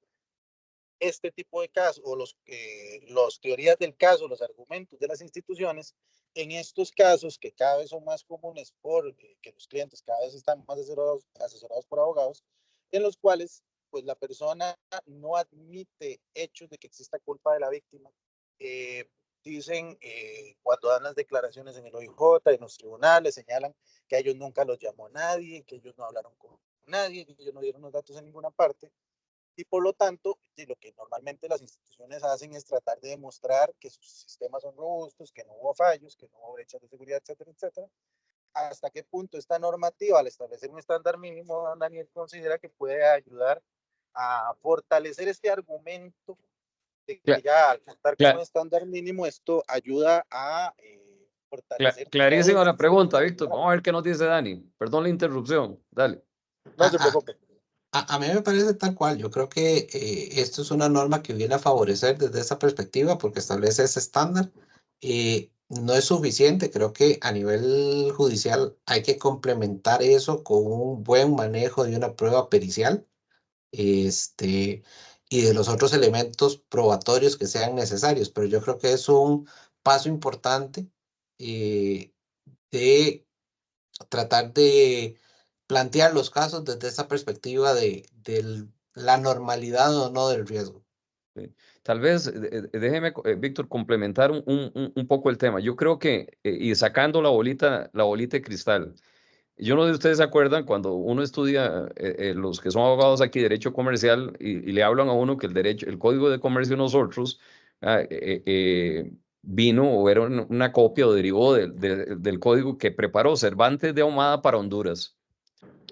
este tipo de casos o los teorías del caso, los argumentos de las instituciones en estos casos que cada vez son más comunes porque los clientes cada vez están más asesorados por abogados, en los cuales pues la persona no admite hechos de que exista culpa de la víctima. Dicen cuando dan las declaraciones en el OIJ, en los tribunales, señalan que ellos nunca los llamó a nadie, que ellos no hablaron con nadie, que ellos no dieron los datos en ninguna parte. Y por lo tanto, lo que normalmente las instituciones hacen es tratar de demostrar que sus sistemas son robustos, que no hubo fallos, que no hubo brechas de seguridad, etcétera, etcétera. ¿Hasta qué punto esta normativa, al establecer un estándar mínimo, Daniel considera que puede ayudar a fortalecer este argumento de que ya al contar con un estándar mínimo, esto ayuda a fortalecer
clarísima la pregunta, Víctor.
Claro.
Vamos a ver qué nos dice Dani. Perdón la interrupción. Dale.
No se preocupe.
A mí me parece tal cual. Yo creo que esto es una norma que viene a favorecer desde esa perspectiva porque establece ese estándar. No es suficiente. Creo que a nivel judicial hay que complementar eso con un buen manejo de una prueba pericial y de los otros elementos probatorios que sean necesarios. Pero yo creo que es un paso importante de tratar de plantear los casos desde esa perspectiva de la normalidad o no del riesgo.
Sí. Tal vez, déjeme, Víctor, complementar un poco el tema. Yo creo que, y sacando la bolita de cristal, yo no sé si ustedes se acuerdan cuando uno estudia, los que son abogados aquí, derecho comercial, y le hablan a uno que el código de comercio de nosotros vino o era una copia o derivó del código que preparó Cervantes de Ahumada para Honduras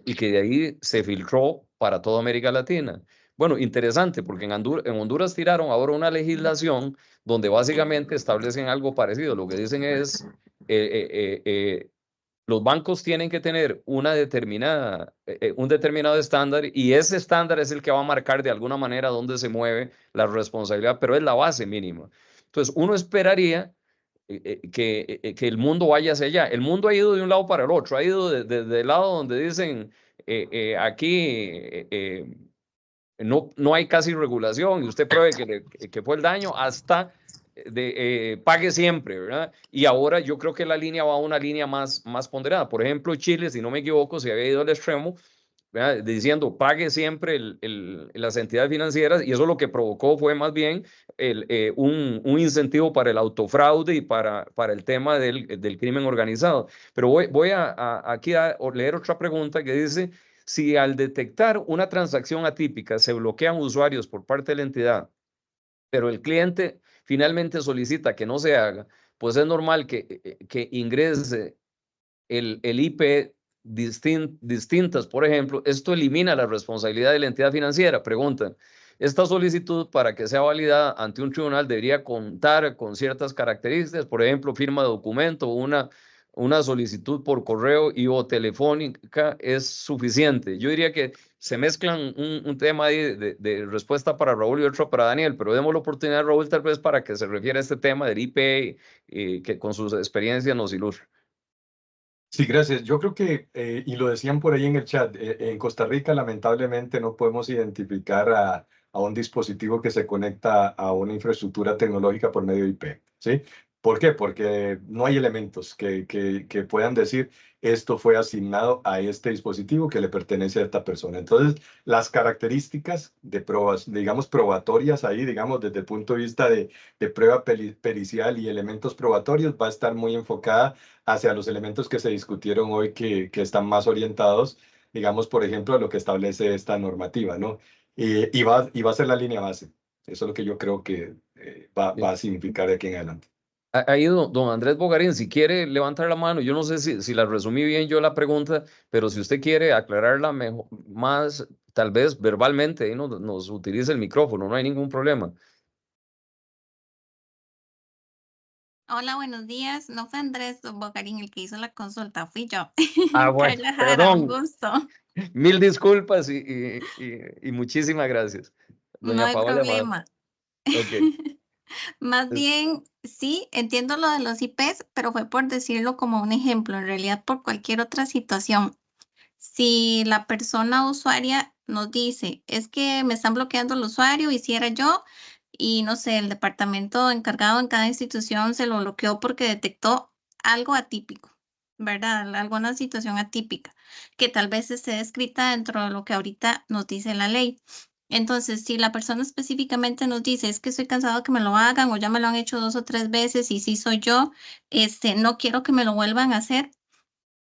y que de ahí se filtró para toda América Latina. Bueno, interesante, porque en Honduras tiraron ahora una legislación donde básicamente establecen algo parecido. Lo que dicen es, los bancos tienen que tener un determinado estándar y ese estándar es el que va a marcar de alguna manera dónde se mueve la responsabilidad, pero es la base mínima. Entonces, uno esperaría que el mundo vaya hacia allá. El mundo ha ido de un lado para el otro, ha ido desde el lado donde dicen aquí no hay casi regulación y usted pruebe que fue el daño hasta pague siempre, ¿verdad? Y ahora yo creo que la línea va a una línea más ponderada. Por ejemplo, Chile, si no me equivoco, se había ido al extremo, ¿verdad? Diciendo pague siempre las entidades financieras y eso lo que provocó fue más bien un incentivo para el autofraude y para el tema del crimen organizado. Pero voy aquí a leer otra pregunta que dice, si al detectar una transacción atípica se bloquean usuarios por parte de la entidad, pero el cliente finalmente solicita que no se haga, pues es normal que ingrese el IP distintas, por ejemplo, esto elimina la responsabilidad de la entidad financiera. Preguntan, esta solicitud para que sea validada ante un tribunal debería contar con ciertas características, por ejemplo, firma de documento, una solicitud por correo y o telefónica es suficiente. Yo diría que se mezclan un tema ahí de respuesta para Raúl y otro para Daniel, pero demos la oportunidad a Raúl tal vez para que se refiera a este tema del IP y que con sus experiencias nos ilustre.
Sí, gracias. Yo creo que, y lo decían por ahí en el chat, en Costa Rica lamentablemente no podemos identificar a un dispositivo que se conecta a una infraestructura tecnológica por medio de IP, ¿sí? ¿Por qué? Porque no hay elementos que puedan decir esto fue asignado a este dispositivo que le pertenece a esta persona. Entonces, las características de pruebas, digamos, probatorias ahí, digamos, desde el punto de vista de prueba pericial y elementos probatorios, va a estar muy enfocada hacia los elementos que se discutieron hoy que están más orientados, digamos, por ejemplo, a lo que establece esta normativa, ¿no? Y va a ser la línea base. Eso es lo que yo creo que va a significar de aquí en adelante.
Ahí, don Andrés Bogarín, si quiere levantar la mano, yo no sé si la resumí bien yo la pregunta, pero si usted quiere aclararla mejor, más, tal vez verbalmente, ahí nos utilice el micrófono, no hay ningún problema.
Hola, buenos días. No fue Andrés Bogarín el que hizo la consulta, fui yo.
Ah, bueno,
Carla Jara, un
perdón.
gusto.
Mil disculpas y muchísimas gracias.
No
Doña
hay
Paola.
problema.
Ok.
Más bien, sí, entiendo lo de los IPs, pero fue por decirlo como un ejemplo, en realidad por cualquier otra situación. Si la persona usuaria nos dice, es que me están bloqueando el usuario, hiciera yo, y no sé, el departamento encargado en cada institución se lo bloqueó porque detectó algo atípico, ¿verdad? Alguna situación atípica que tal vez esté descrita dentro de lo que ahorita nos dice la ley. Entonces, si la persona específicamente nos dice, es que estoy cansado que me lo hagan o ya me lo han hecho 2 o 3 veces y sí soy yo, no quiero que me lo vuelvan a hacer,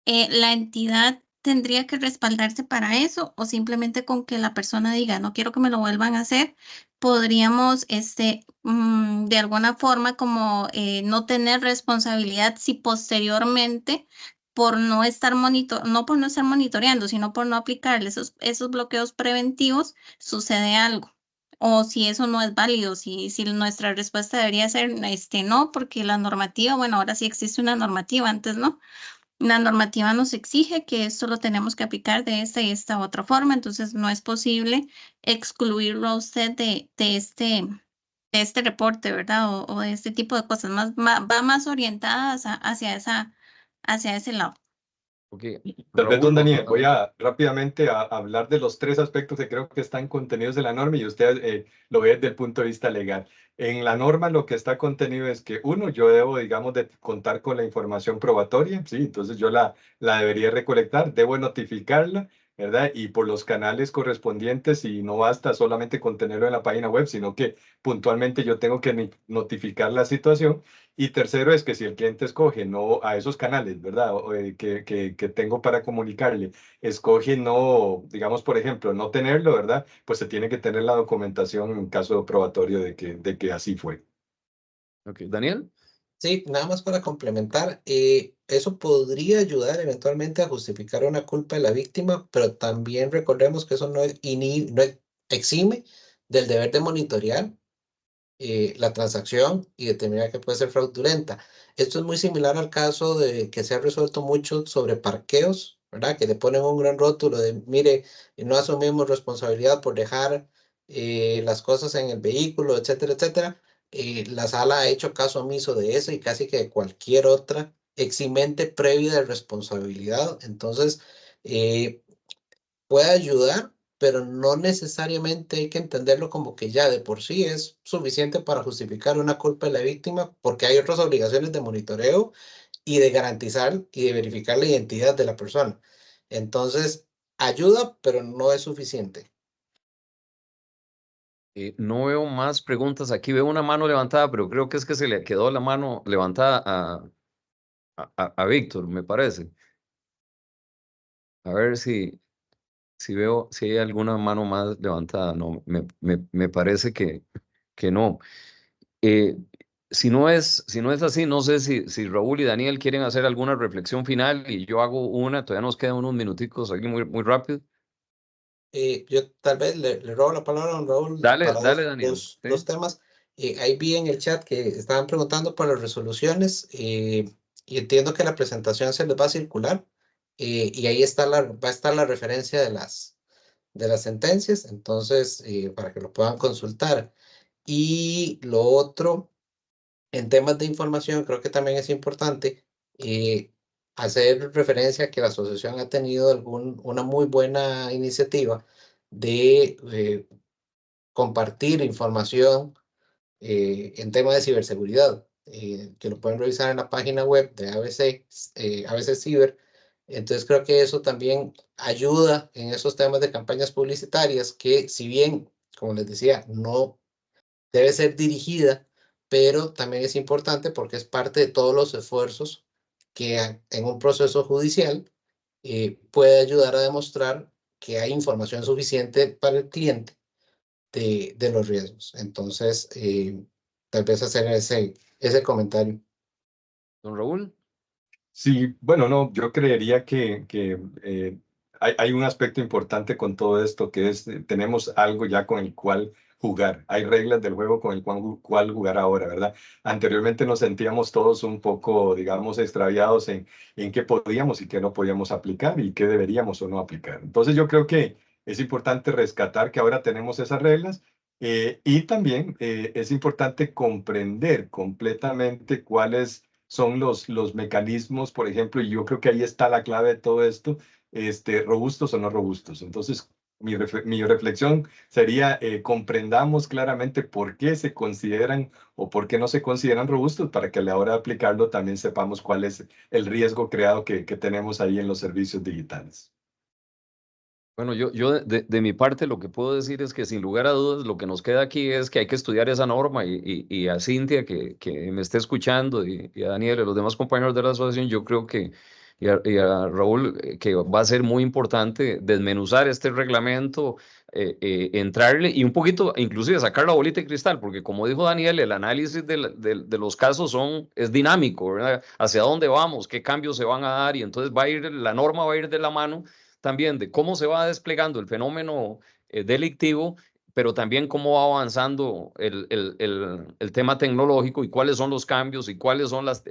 la entidad tendría que respaldarse para eso o simplemente con que la persona diga, no quiero que me lo vuelvan a hacer, podríamos, de alguna forma como no tener responsabilidad si posteriormente por no estar no por no estar monitoreando, sino por no aplicarle esos bloqueos preventivos, sucede algo. O si eso no es válido, si nuestra respuesta debería ser no, porque la normativa, bueno, ahora sí existe una normativa, antes no. La normativa nos exige que esto lo tenemos que aplicar de esta y esta otra forma, entonces no es posible excluirlo a usted de este reporte, ¿verdad? O de este tipo de cosas, va más orientadas hacia ese lado.
Ok.
Tal vez,
Raúl,
don Daniel, voy a rápidamente a hablar de los 3 aspectos que creo que están contenidos en la norma y usted lo ve desde el punto de vista legal. En la norma lo que está contenido es que, uno, yo debo, digamos, de contar con la información probatoria, ¿sí? Entonces yo la debería recolectar, debo notificarla, ¿verdad? Y por los canales correspondientes, y no basta solamente con tenerlo en la página web, sino que puntualmente yo tengo que notificar la situación. Y tercero es que si el cliente escoge no a esos canales, ¿verdad? Que tengo para comunicarle, escoge no, digamos, por ejemplo, no tenerlo, ¿verdad? Pues se tiene que tener la documentación en caso probatorio de que así fue.
Ok, Daniel.
Sí, nada más para complementar, eso podría ayudar eventualmente a justificar una culpa de la víctima, pero también recordemos que eso no exime del deber de monitorear la transacción y determinar que puede ser fraudulenta. Esto es muy similar al caso de que se ha resuelto mucho sobre parqueos, ¿verdad? Que le ponen un gran rótulo de, mire, no asumimos responsabilidad por dejar las cosas en el vehículo, etcétera, etcétera. La sala ha hecho caso omiso de eso y casi que de cualquier otra eximente previa de responsabilidad. Entonces, puede ayudar, pero no necesariamente hay que entenderlo como que ya de por sí es suficiente para justificar una culpa de la víctima, porque hay otras obligaciones de monitoreo y de garantizar y de verificar la identidad de la persona. Entonces, ayuda, pero no es suficiente.
No veo más preguntas aquí, veo una mano levantada, pero creo que es que se le quedó la mano levantada a Víctor, me parece. A ver si veo, si hay alguna mano más levantada. No, me parece que no. Eh, si no es así, no sé si Raúl y Daniel quieren hacer alguna reflexión final y yo hago una, todavía nos quedan unos minuticos aquí muy rápido.
Yo tal vez le robo la palabra a don Raúl
Dale,
para
Daniel. Sí.
dos temas. Ahí vi en el chat que estaban preguntando por las resoluciones. y entiendo que la presentación se les va a circular, y ahí está va a estar la referencia de las sentencias, entonces, para que lo puedan consultar. Y lo otro, en temas de información, creo que también es importante hacer referencia a que la asociación ha tenido una muy buena iniciativa de compartir información en temas de ciberseguridad, que lo pueden revisar en la página web de ABC, ABC Ciber. Entonces creo que eso también ayuda en esos temas de campañas publicitarias que, si bien, como les decía, no debe ser dirigida, pero también es importante porque es parte de todos los esfuerzos que en un proceso judicial puede ayudar a demostrar que hay información suficiente para el cliente de los riesgos. Entonces, tal vez hacer ese comentario.
Don Raúl.
Sí, bueno, no, yo creería que hay un aspecto importante con todo esto, que es, tenemos algo ya con el cual jugar. Hay reglas del juego con el cual jugar ahora, ¿verdad? Anteriormente nos sentíamos todos un poco, digamos, extraviados en qué podíamos y qué no podíamos aplicar y qué deberíamos o no aplicar. Entonces yo creo que es importante rescatar que ahora tenemos esas reglas, y también es importante comprender completamente cuáles son los mecanismos, por ejemplo, y yo creo que ahí está la clave de todo esto, robustos o no robustos. Entonces, mi reflexión sería, comprendamos claramente por qué se consideran o por qué no se consideran robustos, para que a la hora de aplicarlo también sepamos cuál es el riesgo creado que tenemos ahí en los servicios digitales.
Bueno, yo de mi parte lo que puedo decir es que sin lugar a dudas lo que nos queda aquí es que hay que estudiar esa norma y a Cintia que me esté escuchando y a Daniel y a los demás compañeros de la asociación, yo creo que y a Raúl, que va a ser muy importante desmenuzar este reglamento, entrarle y un poquito, inclusive sacar la bolita de cristal, porque como dijo Daniel, el análisis de los casos es dinámico, ¿verdad? Hacia dónde vamos, qué cambios se van a dar y entonces la norma va a ir de la mano también de cómo se va desplegando el fenómeno delictivo, pero también cómo va avanzando el tema tecnológico y cuáles son los cambios y cuáles son las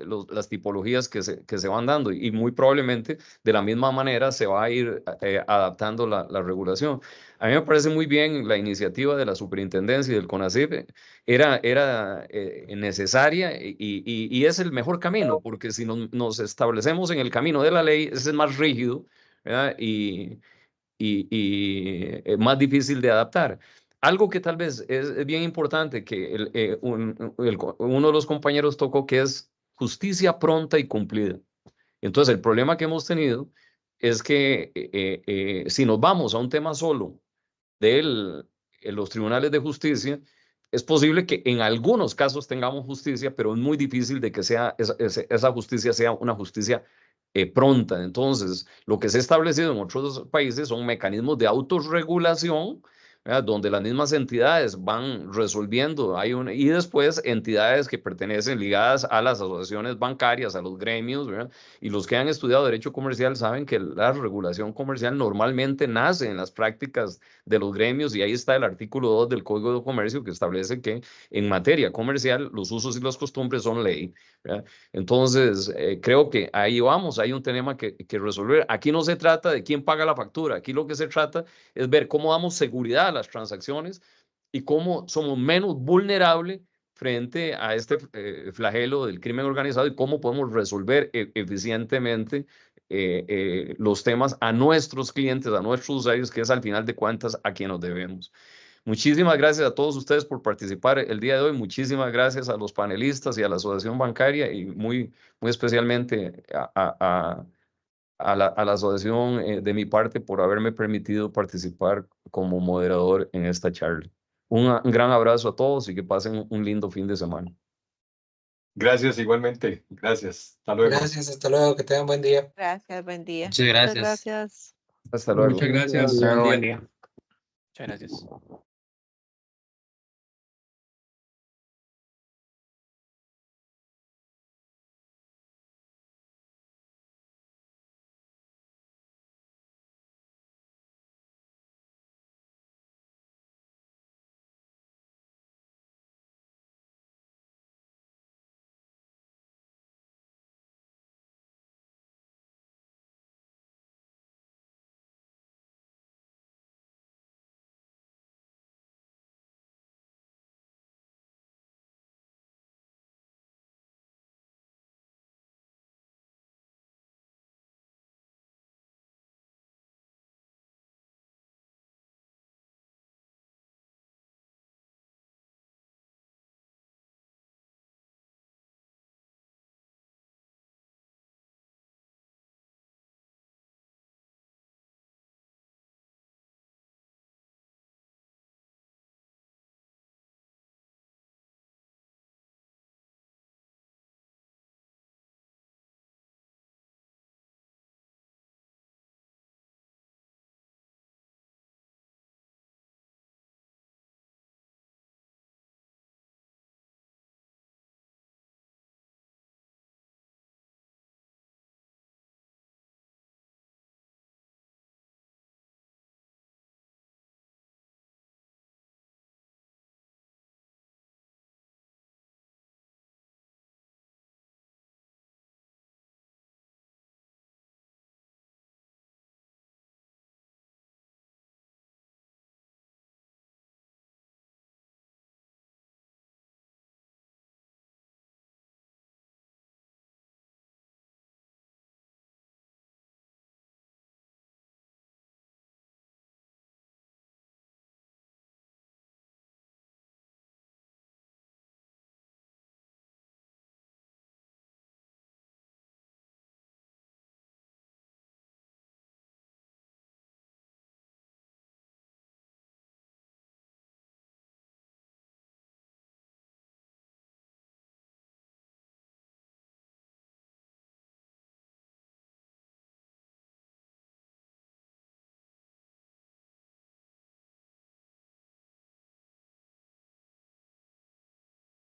tipologías que se van dando. Y muy probablemente de la misma manera se va a ir adaptando la regulación. A mí me parece muy bien la iniciativa de la superintendencia y del CONACYT. Era necesaria y es el mejor camino, porque si nos establecemos en el camino de la ley, ese es más rígido, ¿verdad? Y más difícil de adaptar. Algo que tal vez es bien importante que uno de los compañeros tocó, que es justicia pronta y cumplida. Entonces, el problema que hemos tenido es que si nos vamos a un tema solo de los tribunales de justicia, es posible que en algunos casos tengamos justicia, pero es muy difícil de que esa justicia sea una justicia pronta. Entonces, lo que se ha establecido en otros países son mecanismos de autorregulación, ¿verdad? Donde las mismas entidades van resolviendo. Y después entidades que pertenecen ligadas a las asociaciones bancarias, a los gremios, ¿verdad? Y los que han estudiado derecho comercial saben que la regulación comercial normalmente nace en las prácticas de los gremios, y ahí está el artículo 2 del Código de Comercio, que establece que en materia comercial los usos y las costumbres son ley, ¿verdad? Entonces, creo que ahí vamos, hay un tema que resolver. Aquí no se trata de quién paga la factura, aquí lo que se trata es ver cómo damos seguridad a las transacciones y cómo somos menos vulnerables frente a este flagelo del crimen organizado, y cómo podemos resolver eficientemente los temas a nuestros clientes, a nuestros usuarios, que es al final de cuentas a quien nos debemos. Muchísimas gracias a todos ustedes por participar el día de hoy. Muchísimas gracias a los panelistas y a la Asociación Bancaria, y muy especialmente a la asociación de mi parte por haberme permitido participar como moderador en esta charla. Un gran abrazo a todos y que pasen un lindo fin de semana.
Gracias igualmente. Gracias. Hasta luego.
Gracias, hasta luego, que tengan buen día.
Gracias, buen día.
Muchas gracias.
Gracias.
Hasta luego.
Muchas gracias.
Buen
Buen
día.
día.
Muchas gracias.